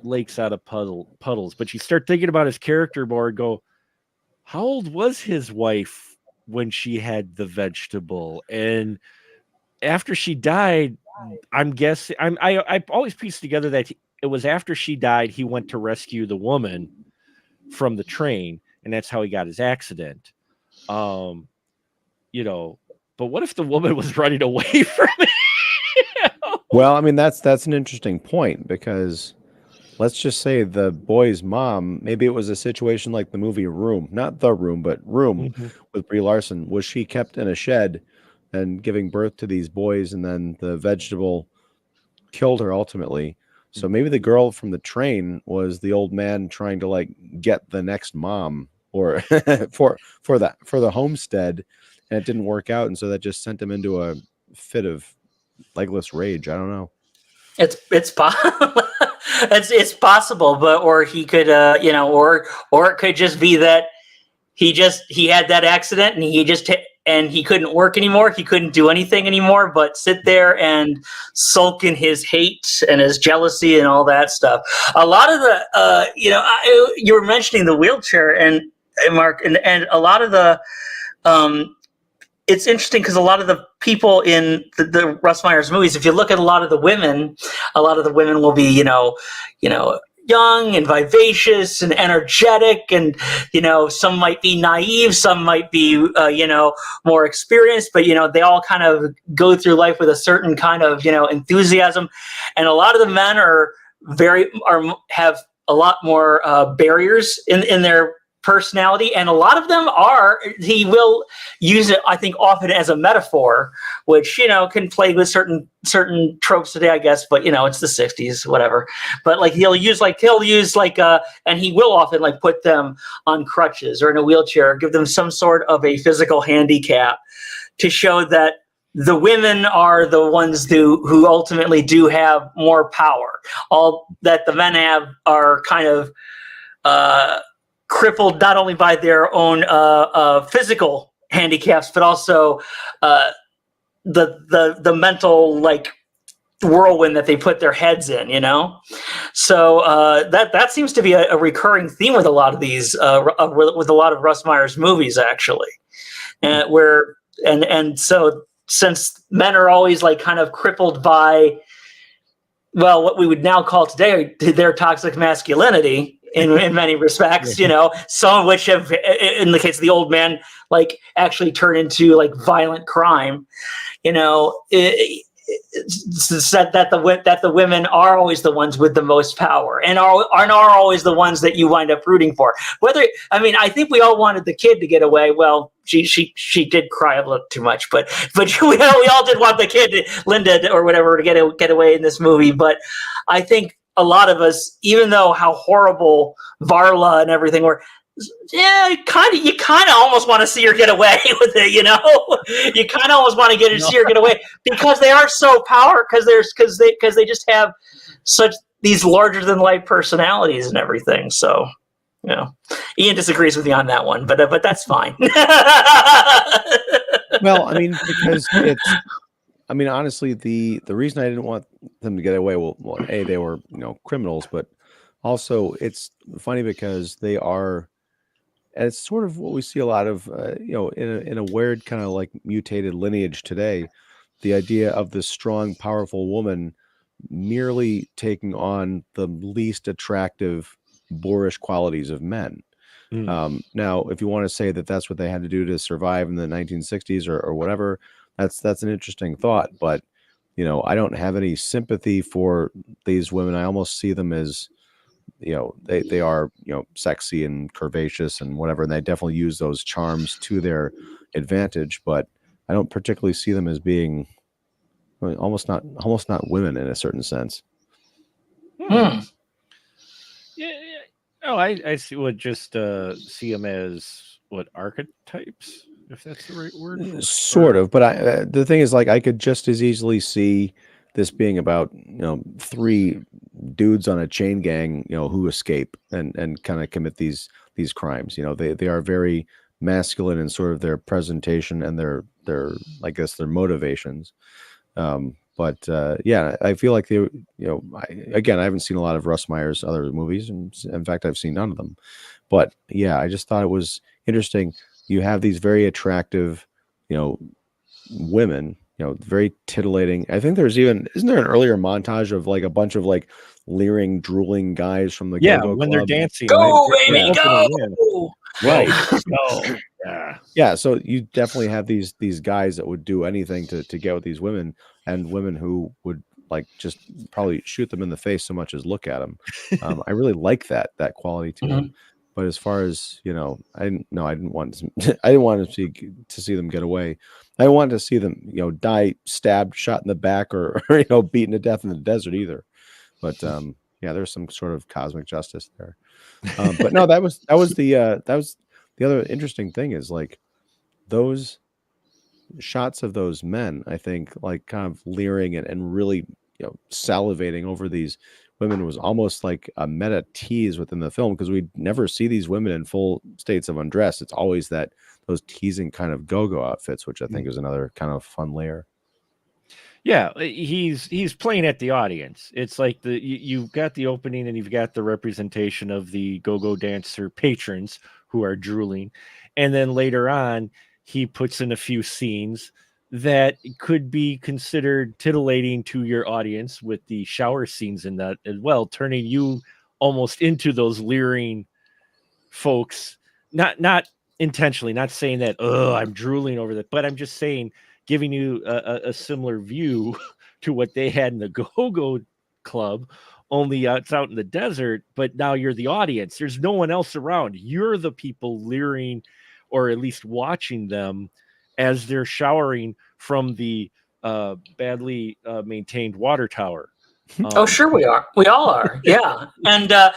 lakes out of puddles, but you start thinking about his character more and go, how old was his wife when she had the vegetable? And after she died, I'm guessing I always pieced together that it was after she died he went to rescue the woman from the train, and that's how he got his accident. You know, but what if the woman was running away from him? Well, I mean, that's an interesting point, because let's just say the boy's mom, maybe it was a situation like the movie Room, not The Room, but Room Mhm. with Brie Larson. Was she kept in a shed and giving birth to these boys, and then the vegetable killed her ultimately? So maybe the girl from the train was the old man trying to like get the next mom, or for the homestead, and it didn't work out, and so that just sent him into a fit of legless rage. I don't know. it's possible. It's possible, but or he could, or it could just be that he had that accident and and he couldn't work anymore. He couldn't do anything anymore but sit there and sulk in his hate and his jealousy and all that stuff. A lot of the, you were mentioning the wheelchair, and Mark, and a lot of the, it's interesting because a lot of the people in the Russ Meyer's movies, if you look at a lot of the women will be, young and vivacious and energetic, and some might be naive, some might be more experienced, but they all kind of go through life with a certain kind of enthusiasm, and a lot of the men have a lot more barriers in their personality, and a lot of them he will use it, I think, often as a metaphor, which can play with certain tropes today, I guess, but it's the 60s, whatever. But like he'll use and he will often like put them on crutches or in a wheelchair, give them some sort of a physical handicap to show that the women are the ones who ultimately do have more power. All that the men have are kind of crippled not only by their own physical handicaps, but also the mental like whirlwind that they put their heads in. So that seems to be a recurring theme with a lot of these with a lot of Russ Meyer's movies, actually, and so since men are always like kind of crippled by, well, what we would now call today their toxic masculinity in many respects, some of which have, in the case of the old man, like actually turn into like violent crime. It's said that the women are always the ones with the most power, and are always the ones that you wind up rooting for. I think we all wanted the kid to get away. Well, she did cry a little too much, but we all did want the kid, Linda or whatever, to get away in this movie. But I think a lot of us, even though how horrible Varla and everything were, yeah, you kind of almost want to see her get away with it, You kind of almost want to see her get away, because they are so powerful, because they just have such these larger than life personalities and everything. So, Ian disagrees with me on that one, but that's fine. Well, because honestly, the reason I didn't want them to get away, well, A, they were criminals, but also it's funny because they are. And it's sort of what we see a lot of, in a weird kind of like mutated lineage today, the idea of the strong, powerful woman merely taking on the least attractive, boorish qualities of men. Now, if you want to say that that's what they had to do to survive in the 1960s or whatever, that's an interesting thought. But, I don't have any sympathy for these women. I almost see them as they are sexy and curvaceous and whatever, and they definitely use those charms to their advantage. But I don't particularly see them as being almost not women in a certain sense. Hmm. Yeah. Oh, I see. What just see them as what archetypes, if that's the right word. Sort of, but the thing is, like, I could just as easily see this being about three dudes on a chain gang, who escape and kind of commit these crimes. They are very masculine in sort of their presentation and their I guess their motivations. But yeah, I feel like they, again, I haven't seen a lot of Russ Meyer's other movies, and in fact, I've seen none of them. But yeah, I just thought it was interesting. You have these very attractive, women, very titillating. I think isn't there an earlier montage of like a bunch of like leering, drooling guys from the Go-Go when they're Club? dancing. Go, baby, Yeah, go! Right. Go. Yeah. Yeah, so you definitely have these guys that would do anything to get with these women, and women who would like just probably shoot them in the face so much as look at them. I really like that quality to them. But as far as I didn't want I didn't want to see them get away. I wanted to see them die, stabbed, shot in the back, or beaten to death in the desert either. But yeah, there's some sort of cosmic justice there. But no, that was the other interesting thing is like those shots of those men, I think, like kind of leering and really salivating over these women was almost like a meta tease within the film, because we never see these women in full states of undress. It's always those teasing kind of go-go outfits, which I think is another kind of fun layer. Yeah, he's playing at the audience. It's like you've got the opening and you've got the representation of the go-go dancer patrons who are drooling, and then later on he puts in a few scenes that could be considered titillating to your audience, with the shower scenes in that as well, turning you almost into those leering folks. Not intentionally, not saying that, oh, I'm drooling over that, but I'm just saying, giving you a similar view to what they had in the Go-Go Club, only it's out in the desert, but now you're the audience. There's no one else around. You're the people leering, or at least watching them as they're showering from the badly maintained water tower. Oh, sure we are. We all are. Yeah. And a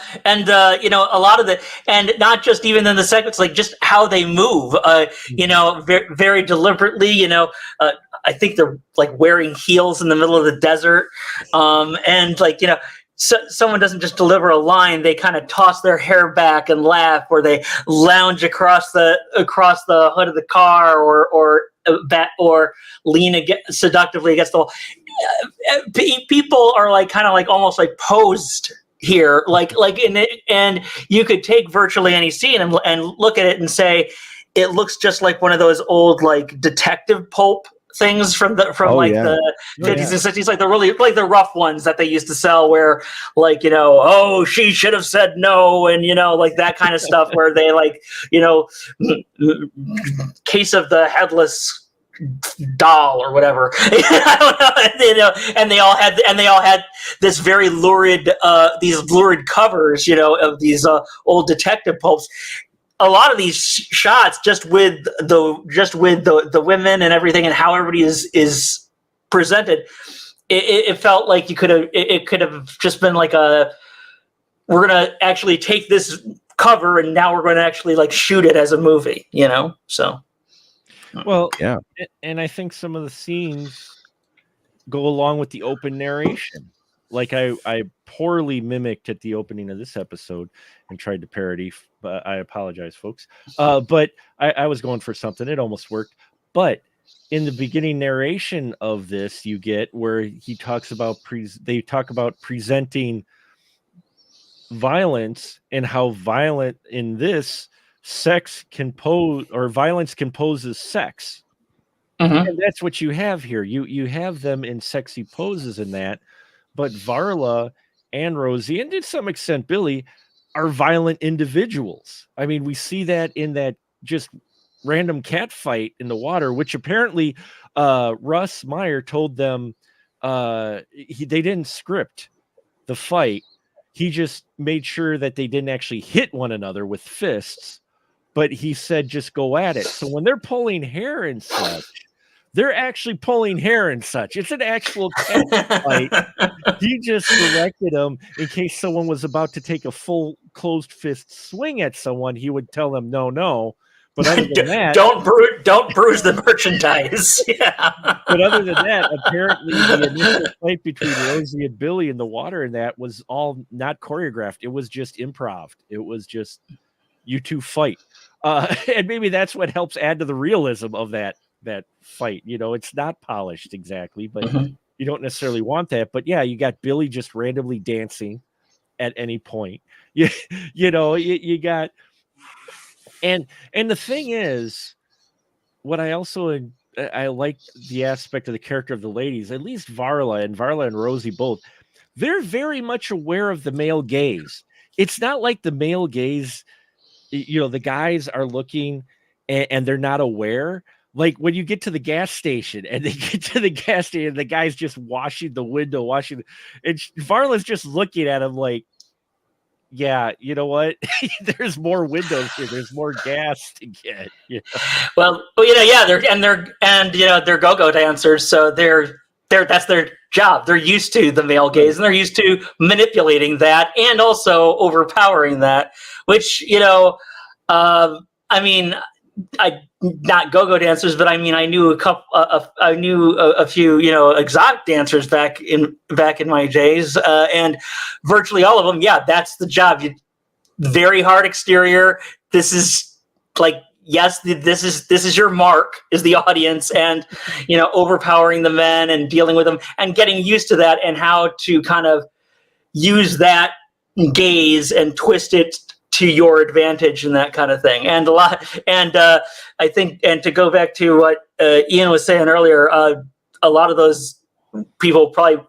lot of and not just even in the segments, like just how they move, very, very deliberately, I think they're like wearing heels in the middle of the desert. And like, someone doesn't just deliver a line, they kind of toss their hair back and laugh, or they lounge across the hood of the car, or lean seductively against the wall. People are like kind of like almost like posed here, like in it, and you could take virtually any scene and look at it and say it looks just like one of those old like detective pulp things from the 50s and 60s, like the really like the rough ones that they used to sell, where like oh, she should have said no, and like that kind of stuff, where they like case of the headless doll or whatever. I don't know. And they all had this very lurid these lurid covers of these old detective pulps. A lot of these shots just with the women and everything and how everybody is presented, it felt like it could have just been like we're gonna actually take this cover and now we're going to actually like shoot it as a movie, so. Well, yeah. And I think some of the scenes go along with the open narration. Like I poorly mimicked at the opening of this episode and tried to parody, but I apologize, folks. But I was going for something. It almost worked. But in the beginning narration of this, you get where he talks about they talk about presenting violence and how violent in this sex can pose, or violence can pose as sex. Mm-hmm. And that's what you have here. You have them in sexy poses in that, but Varla and Rosie, and to some extent Billy, are violent individuals. I mean, we see that in that just random cat fight in the water, which apparently Russ Meyer told them they didn't script the fight. He just made sure that they didn't actually hit one another with fists, but he said just go at it. So when they're pulling hair and such, they're actually pulling hair and such. It's an actual cat fight. He just directed them in case someone was about to take a full closed fist swing at someone. He would tell them no. But other than that, don't bruise the merchandise. Yeah. But other than that, apparently the initial fight between Rosie and Billy in the water and that was all not choreographed. It was just improv. It was just you two fight. And maybe that's what helps add to the realism of that fight. You know, it's not polished exactly, but you don't necessarily want that. But yeah, you got Billy just randomly dancing at any point. You got, and the thing is, what I also I like the aspect of the character of the ladies, at least Varla and Rosie both, they're very much aware of the male gaze. It's not like the male gaze, the guys are looking and they're not aware. Like when you get to the gas station and the guy's just washing the window, and Varla's just looking at him like, yeah, you know what? There's more windows here. There's more gas to get. You know? Well, yeah, they're go-go dancers, so that's their job. They're used to the male gaze, and they're used to manipulating that and also overpowering that. Which not go-go dancers, but I mean, I knew a few, exotic dancers back in my days, and virtually all of them, yeah, that's the job. Very hard exterior. This is like, yes, this is your mark, is the audience, and overpowering the men and dealing with them and getting used to that and how to kind of use that gaze and twist it to your advantage and that kind of thing. And I think, and to go back to what Ian was saying earlier, a lot of those people probably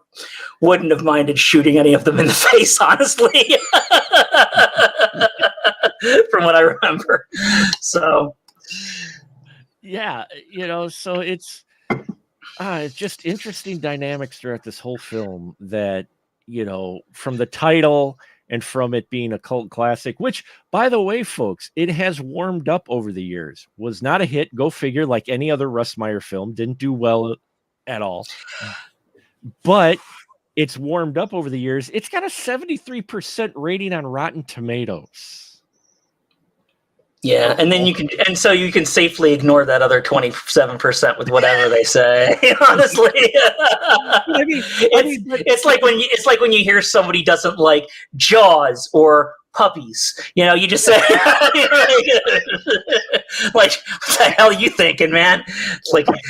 wouldn't have minded shooting any of them in the face, honestly, from what I remember. So, yeah, so it's just interesting dynamics throughout this whole film that, from the title and from it being a cult classic, which, by the way, folks, it has warmed up over the years. Was not a hit. Go figure, like any other Russ Meyer film. Didn't do well at all. But it's warmed up over the years. It's got a 73% rating on Rotten Tomatoes. Yeah, and then you can safely ignore that other 27% with whatever they say. Honestly, it's like when you hear somebody doesn't like Jaws or puppies. You just say, like, what the hell are you thinking, man? It's like the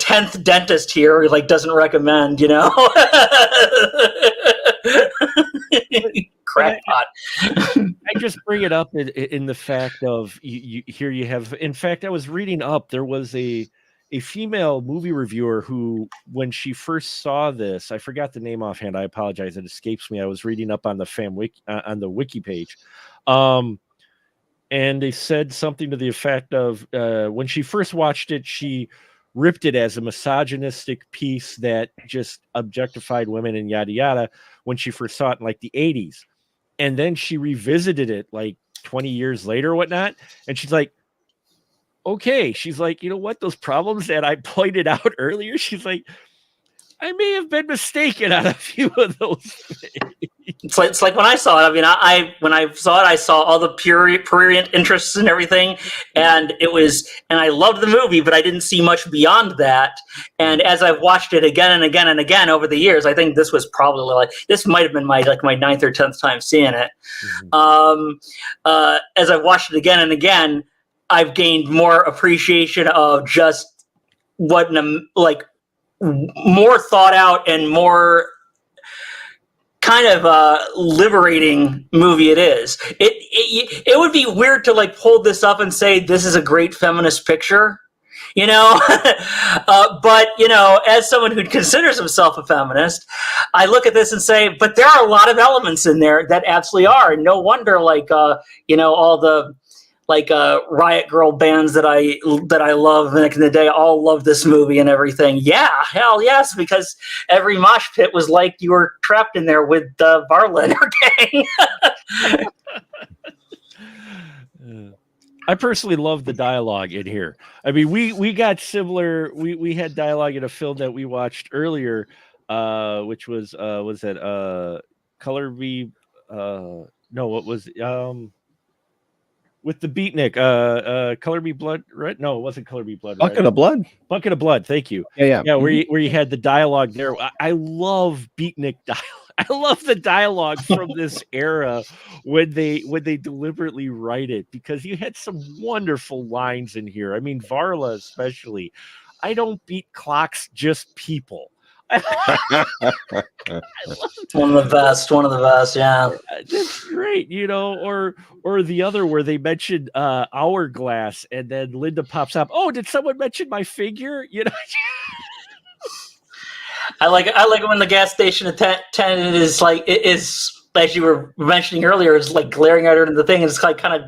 10th dentist here like doesn't recommend. Crackpot. I just bring it up in the fact of you have. In fact, I was reading up. There was a female movie reviewer who, when she first saw this, I forgot the name offhand. I apologize. It escapes me. I was reading up on the on the wiki page, and they said something to the effect of when she first watched it, she ripped it as a misogynistic piece that just objectified women and yada yada when she first saw it in like the 80s. And then she revisited it like 20 years later or whatnot. And she's like, okay. She's like, you know what? Those problems that I pointed out earlier, she's like, I may have been mistaken on a few of those things. It's like when I saw it. I mean, when I saw it, I saw all the prurient interests and everything, and I loved the movie, but I didn't see much beyond that. And as I've watched it again and again and again over the years, I think this was probably this might have been my 9th or 10th time seeing it. As I've watched it again and again, I've gained more appreciation of just what more thought out and more kind of liberating movie it is. It would be weird to hold this up and say this is a great feminist picture, but as someone who considers himself a feminist, I look at this and say, but there are a lot of elements in there that absolutely are, and no wonder all the Riot Girl bands that I love back in the day all love this movie and everything. Yeah, hell yes, because every mosh pit was like you were trapped in there with Varla and her gang. I personally love the dialogue in here. I mean, we got similar. We had dialogue in a film that we watched earlier, which was that Color Me? No, what was with the beatnik? Color Me Blood Red? No, it wasn't Color Me Blood Red. Bucket of Blood. Bucket of Blood. Thank you. Yeah. Where you had the dialogue there. I love beatnik dialogue. I love the dialogue from this era when they deliberately write it, because you had some wonderful lines in here. I mean, Varla especially. I don't beat clocks, just people. One of the best. Yeah, that's great. Or the other where they mentioned Hourglass, and then Linda pops up. Oh, did someone mention my figure? I like it when the gas station attendant is like, it is, as you were mentioning earlier, is like glaring at her in the thing, and it's like kind of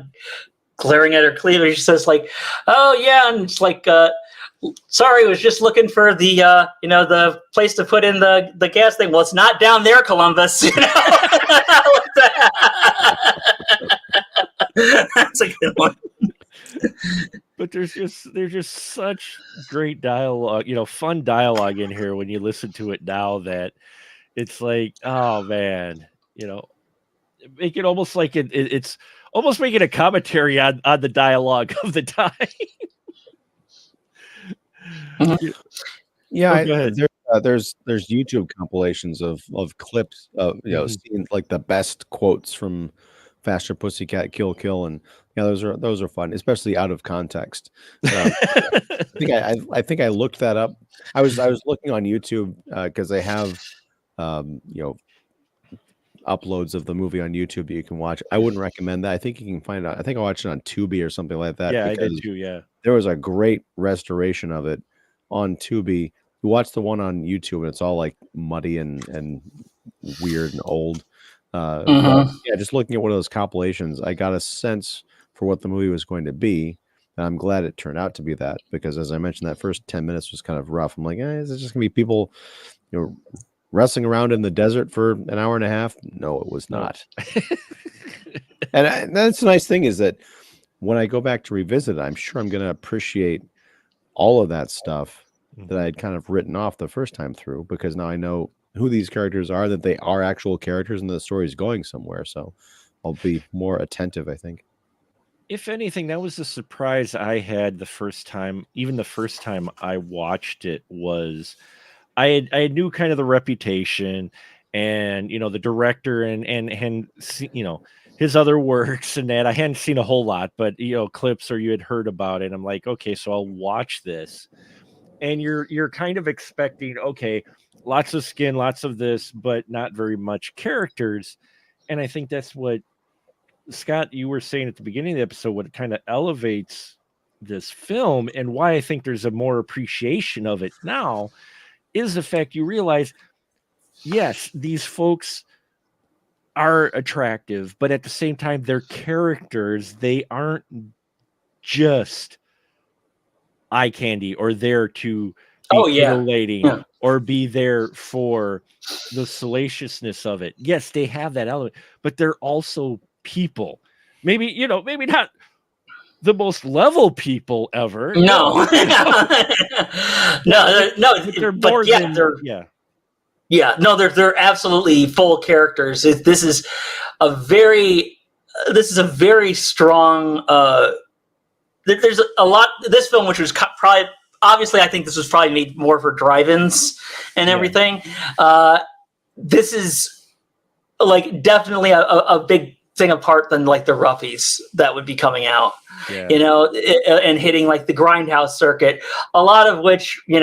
glaring at her cleavage. She says like, "Oh yeah," and it's like, "Sorry, I was just looking for the the place to put in the gas thing." Well, it's not down there, Columbus. That's a good one. But there's just such great dialogue, fun dialogue in here when you listen to it now, that it's like, oh man, make it almost like it's almost making a commentary on the dialogue of the time. Yeah, go ahead. There's YouTube compilations of clips of seeing like the best quotes from Faster Pussycat Kill, and those are fun, especially out of context. I think I looked that up. I was looking on YouTube because they have uploads of the movie on YouTube that you can watch. I wouldn't recommend that. I think you can find out. I think I watched it on Tubi or something like that. Yeah, I did too. Yeah, there was a great restoration of it on Tubi. You watch the one on YouTube, and it's all like muddy and weird and old. Yeah, just looking at one of those compilations, I got a sense for what the movie was going to be, and I'm glad it turned out to be that, because as I mentioned, that first 10 minutes was kind of rough. I'm like, is it just gonna be people, wrestling around in the desert for an hour and a half? No, it was not. And that's the nice thing, is that when I go back to revisit it, I'm sure I'm going to appreciate all of that stuff that I had kind of written off the first time through, because now I know who these characters are, that they are actual characters, and the story is going somewhere. So I'll be more attentive, I think. If anything, that was the surprise I had the first time. Even the first time I watched it, was I knew kind of the reputation, and the director and his other works and that. I hadn't seen a whole lot, but clips, or you had heard about it. I'm like, okay, so I'll watch this, and you're kind of expecting, okay, lots of skin, lots of this, but not very much characters. And I think that's what, Scott, you were saying at the beginning of the episode, what kind of elevates this film, and why I think there's a more appreciation of it now, is the fact you realize, yes, these folks are attractive, but at the same time, they're characters. They aren't just eye candy, or there to be titillating, or be there for the salaciousness of it. Yes, they have that element, but they're also people. Maybe not the most level people ever. No, no, they're more than, they're absolutely full characters. This is a very strong. There's a lot. This film, which was probably, obviously, I think this was probably made more for drive-ins and everything. This is like definitely a big thing apart than like the roughies that would be coming out, and hitting like the grindhouse circuit, a lot of which, a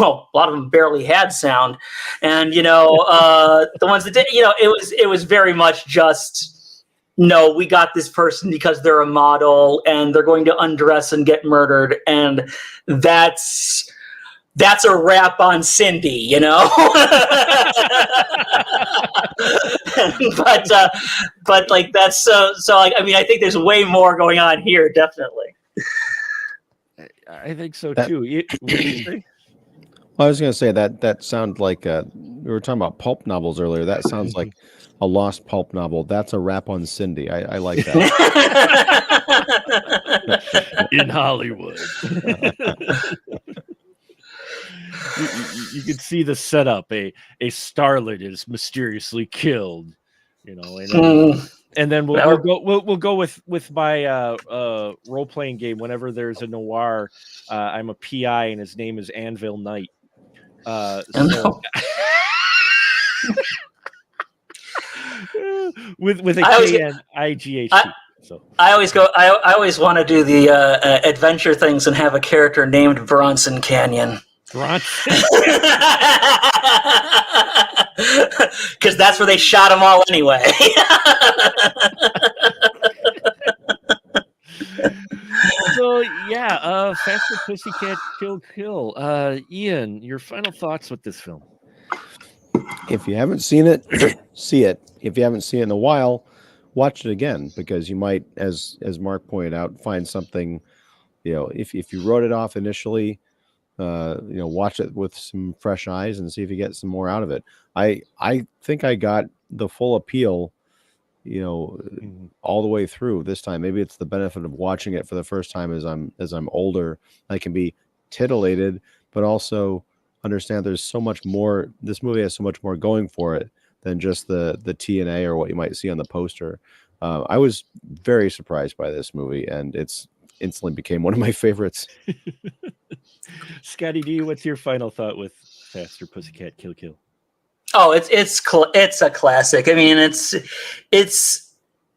lot of them barely had sound. And, the ones that did, it was very much just, no, we got this person because they're a model and they're going to undress and get murdered. And that's that's a rap on Cindy, you know. But like that's so like, I mean, I think there's way more going on here, definitely. I think so That- too. What did you say? Well, I was going to say that sounds like we were talking about pulp novels earlier. That sounds like a lost pulp novel. That's a rap on Cindy. I like that. In Hollywood. You can see the setup. A starlet is mysteriously killed, and then we'll go with my role playing game. Whenever there's a noir, I'm a PI and his name is Anvil Knight. With a KNIGHT. So I always want to do the adventure things and have a character named Bronson Canyon. Bronson. Because that's where they shot them all anyway. So yeah, Faster Pussycat Kill. Ian, your final thoughts with this film? If you haven't seen it, see it. If you haven't seen it in a while, watch it again, because you might, as Mark pointed out, find something. If you wrote it off initially, watch it with some fresh eyes and see if you get some more out of it. I think I got the full appeal, all the way through this time. Maybe it's the benefit of watching it for the first time as I'm older. I can be titillated, but also understand there's so much more. This movie has so much more going for it than just the TNA or what you might see on the poster. I was very surprised by this movie, and it's instantly became one of my favorites. Scotty D, what's your final thought with Faster Pussycat Kill? Oh, it's a classic. I mean, it's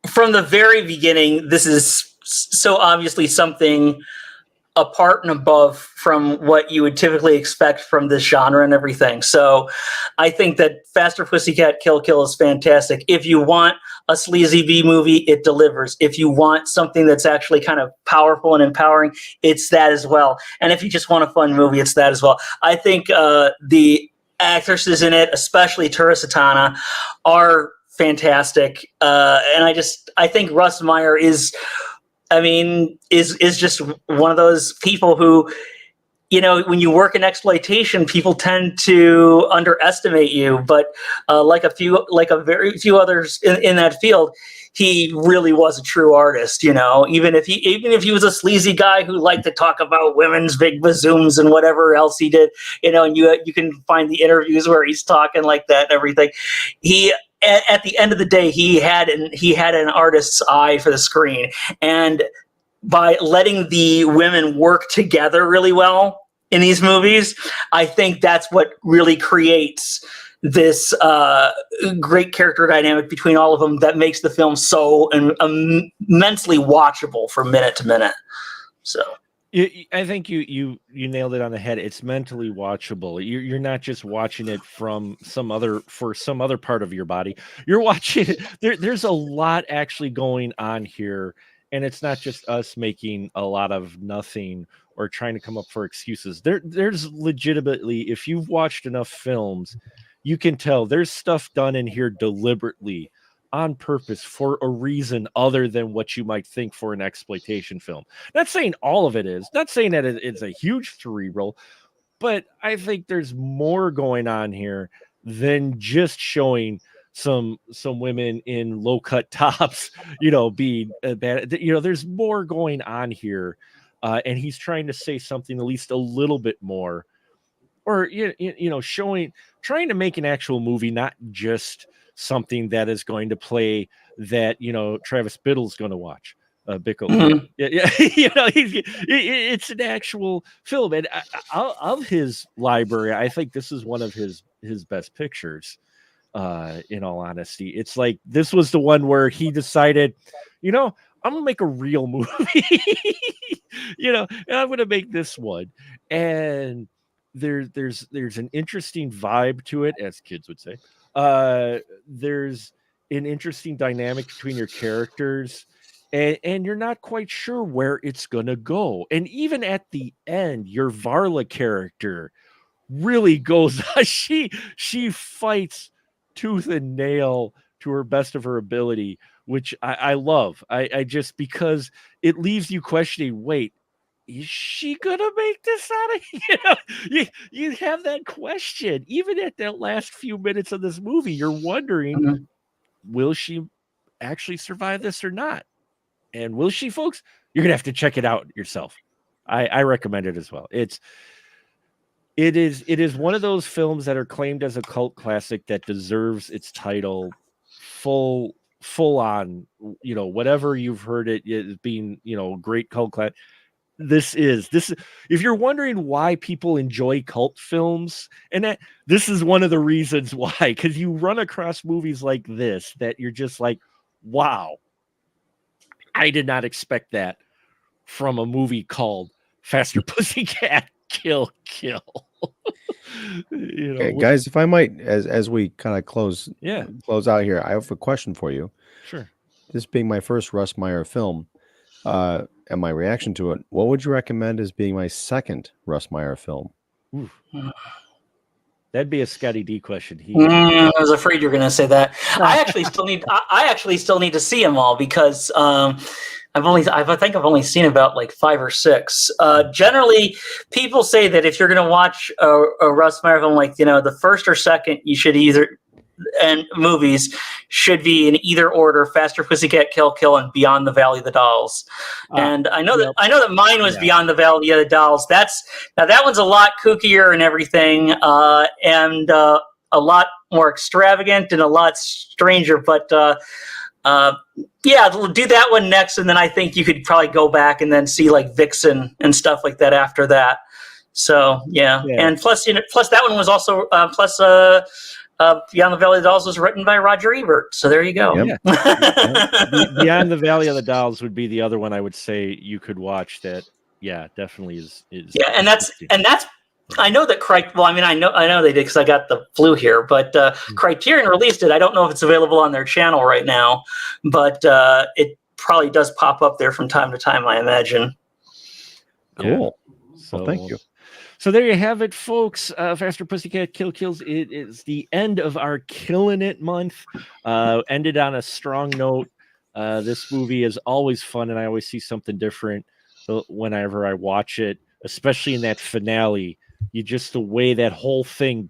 from the very beginning. This is so obviously something apart and above from what you would typically expect from this genre and everything. So I think that Faster Pussycat Kill is fantastic. If you want a sleazy B movie, it delivers. If you want something that's actually kind of powerful and empowering, it's that as well. And if you just want a fun movie, it's that as well. I think the actresses in it, especially Turrisatana, are fantastic. And I think Russ Meyer is just one of those people who, when you work in exploitation, people tend to underestimate you. But like a very few others in that field, he really was a true artist. Even if he was a sleazy guy who liked to talk about women's big bazooms and whatever else he did, and you can find the interviews where he's talking like that and everything. At the end of the day, he had an artist's eye for the screen, and by letting the women work together really well in these movies, I think that's what really creates this great character dynamic between all of them that makes the film so immensely watchable from minute to minute. So I think you nailed it on the head. It's mentally watchable. You're not just watching it from some other part of your body. You're watching it. There's a lot actually going on here, and it's not just us making a lot of nothing or trying to come up for excuses. There's legitimately, if you've watched enough films, you can tell there's stuff done in here deliberately, on purpose, for a reason other than what you might think for an exploitation film. Not saying all of it is, not saying that it's a huge cerebral, but I think there's more going on here than just showing some women in low cut tops, being bad. There's more going on here, and he's trying to say something at least a little bit more, or trying to make an actual movie, not just something that is going to play that Travis Biddle's going to watch. Bickle, mm-hmm. yeah, it's an actual film, and of his library, I think this is one of his best pictures. In all honesty, it's like this was the one where he decided, I'm gonna make a real movie, and I'm gonna make this one, and there's an interesting vibe to it, as kids would say. There's an interesting dynamic between your characters, and you're not quite sure where it's gonna go. And even at the end, your Varla character really goes. She fights tooth and nail to her best of her ability, which I love. I just, because it leaves you questioning, wait, is she gonna make this out of you have that question even at that last few minutes of this movie. You're wondering, Mhm. will she actually survive this or not? And will she, folks? You're gonna have to check it out yourself. I recommend it as well. It is one of those films that are claimed as a cult classic that deserves its title full on, whatever you've heard it as being, great cult classic. This is if you're wondering why people enjoy cult films, and this is one of the reasons why, because you run across movies like this that you're just like, wow, I did not expect that from a movie called Faster Pussycat Kill Kill. Okay, guys, if I might, as we kind of close out here, I have a question for you. Sure. This being my first Russ Meyer film, and my reaction to it, what would you recommend as being my second Russ Meyer film? Ooh. That'd be a Scotty D question. I was afraid you were going to say that. I actually still need to see them all, because I think I've only seen about like 5 or 6. Generally, people say that if you're going to watch a Russ Meyer film, like, the first or second, you should movies should be in either order: Faster Pussycat Kill Kill and Beyond the Valley of the Dolls. And I know that mine was Beyond the Valley of the Dolls. That one's a lot kookier and everything, and a lot more extravagant and a lot stranger. But yeah, do that one next, and then I think you could probably go back and then see like Vixen and stuff like that after that. So yeah. And plus that one was also Beyond the Valley of the Dolls was written by Roger Ebert. So there you go. Yep. Beyond the Valley of the Dolls would be the other one I would say you could watch. That, yeah, definitely is. Yeah, and that's I know that I know they did, because I got the flu here. But Criterion released it. I don't know if it's available on their channel right now, but it probably does pop up there from time to time, I imagine. Cool. Yeah. So, well, thank you. So there you have it, folks. Faster Pussycat Kill Kills. It is the end of our Killing It month. Ended on a strong note. This movie is always fun, and I always see something different whenever I watch it, especially in that finale. The way that whole thing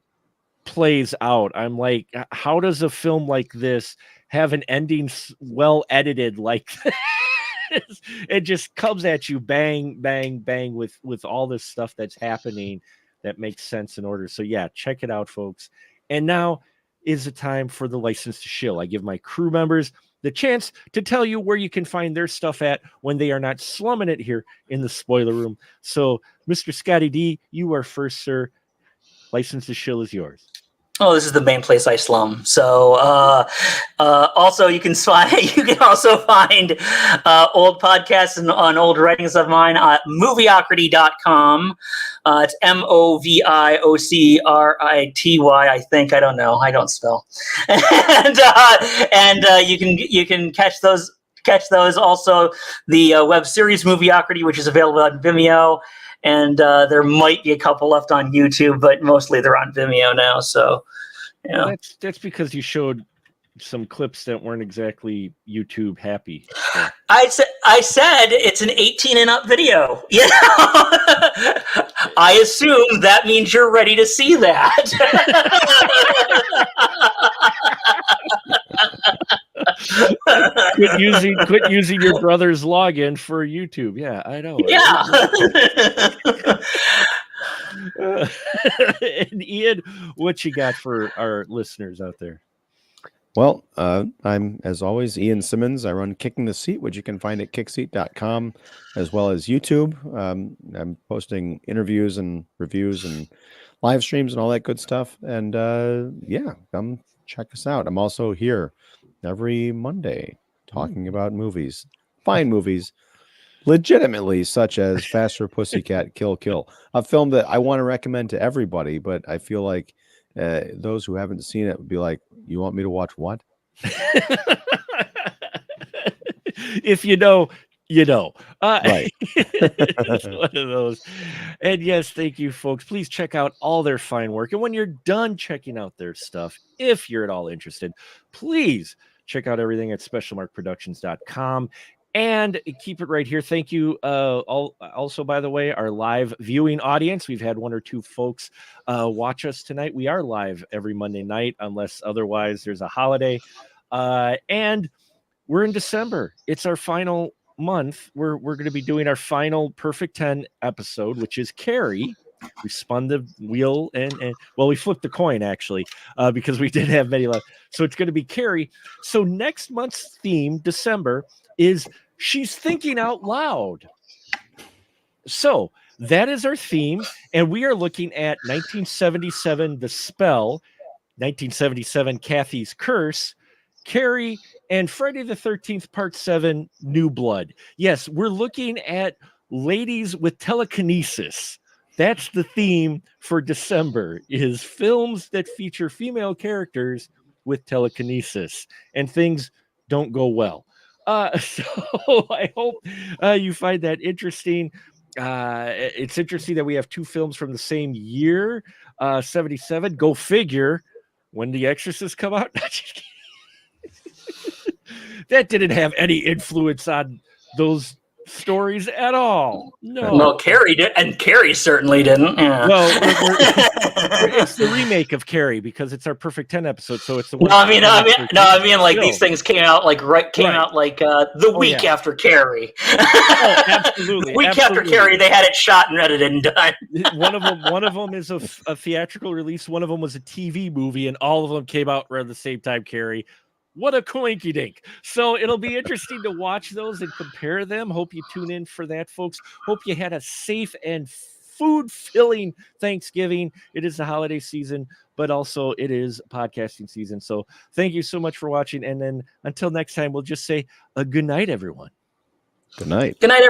plays out. I'm like, how does a film like this have an ending well edited like this? It just comes at you bang, bang, bang with all this stuff that's happening that makes sense in order. So yeah, check it out, folks. And now is the time for the license to shill. I give my crew members the chance to tell you where you can find their stuff at when they are not slumming it here in the spoiler room. So Mr. Scotty D, you are first, sir. License to shill is yours. Oh, this is the main place I slum. So also you can also find old podcasts on old writings of mine at movieocrity.com. It's MOVIOCRITY, I think. I don't know. I don't spell. and you can catch those. Also, the web series Movieocrity, which is available on Vimeo. And there might be a couple left on YouTube, but mostly they're on Vimeo now. So, yeah. Well, that's because you showed some clips that weren't exactly YouTube happy. So. I said it's an 18 and up video. You know? I assume that means you're ready to see that. Quit using your brother's login for YouTube. Yeah, I know. Yeah. And Ian, what you got for our listeners out there? Well, I'm, as always, Ian Simmons. I run Kicking the Seat, which you can find at kickseat.com, as well as YouTube. I'm posting interviews and reviews and live streams and all that good stuff. And yeah, come check us out. I'm also here every Monday talking about movies, fine movies, legitimately, such as Faster Pussycat Kill Kill, a film that I want to recommend to everybody, but I feel like those who haven't seen it would be like, you want me to watch what? If you know Right. It's one of those. And yes, thank you, folks. Please check out all their fine work. And when you're done checking out their stuff, if you're at all interested, please check out everything at specialmarkproductions.com. And keep it right here. Thank you. Also, by the way, our live viewing audience. We've had one or two folks watch us tonight. We are live every Monday night, unless otherwise there's a holiday. And we're in December. It's our final month. We're going to be doing our final Perfect 10 episode, which is Carrie. We spun the wheel and well, we flipped the coin actually, because we did have many left. So it's going to be Carrie. So next month's theme, December, is She's Thinking Out Loud. So that is our theme, and we are looking at 1977, The Spell, 1977, Kathy's Curse, Carrie, and Friday the 13th, Part 7, New Blood. Yes, we're looking at ladies with telekinesis. That's the theme for December, is films that feature female characters with telekinesis, and things don't go well. So I hope you find that interesting. It's interesting that we have two films from the same year, 77. Go figure. When The Exorcist come out? That didn't have any influence on those stories at all. No. Well, Carrie did, and Carrie certainly didn't. Yeah. Well, it's the remake of Carrie because it's our Perfect 10 episode. So it's the one. No, I mean, like these things came out like out like the week after Carrie. Oh, absolutely. After Carrie, they had it shot and edited and done. One of them is a theatrical release. One of them was a TV movie, and all of them came out around the same time. Carrie. What a coinky dink. So it'll be interesting to watch those and compare them. Hope you tune in for that, folks. Hope you had a safe and food-filling Thanksgiving. It is the holiday season, but also it is podcasting season. So thank you so much for watching. And then until next time, we'll just say a good night, everyone. Good night. Good night, everyone.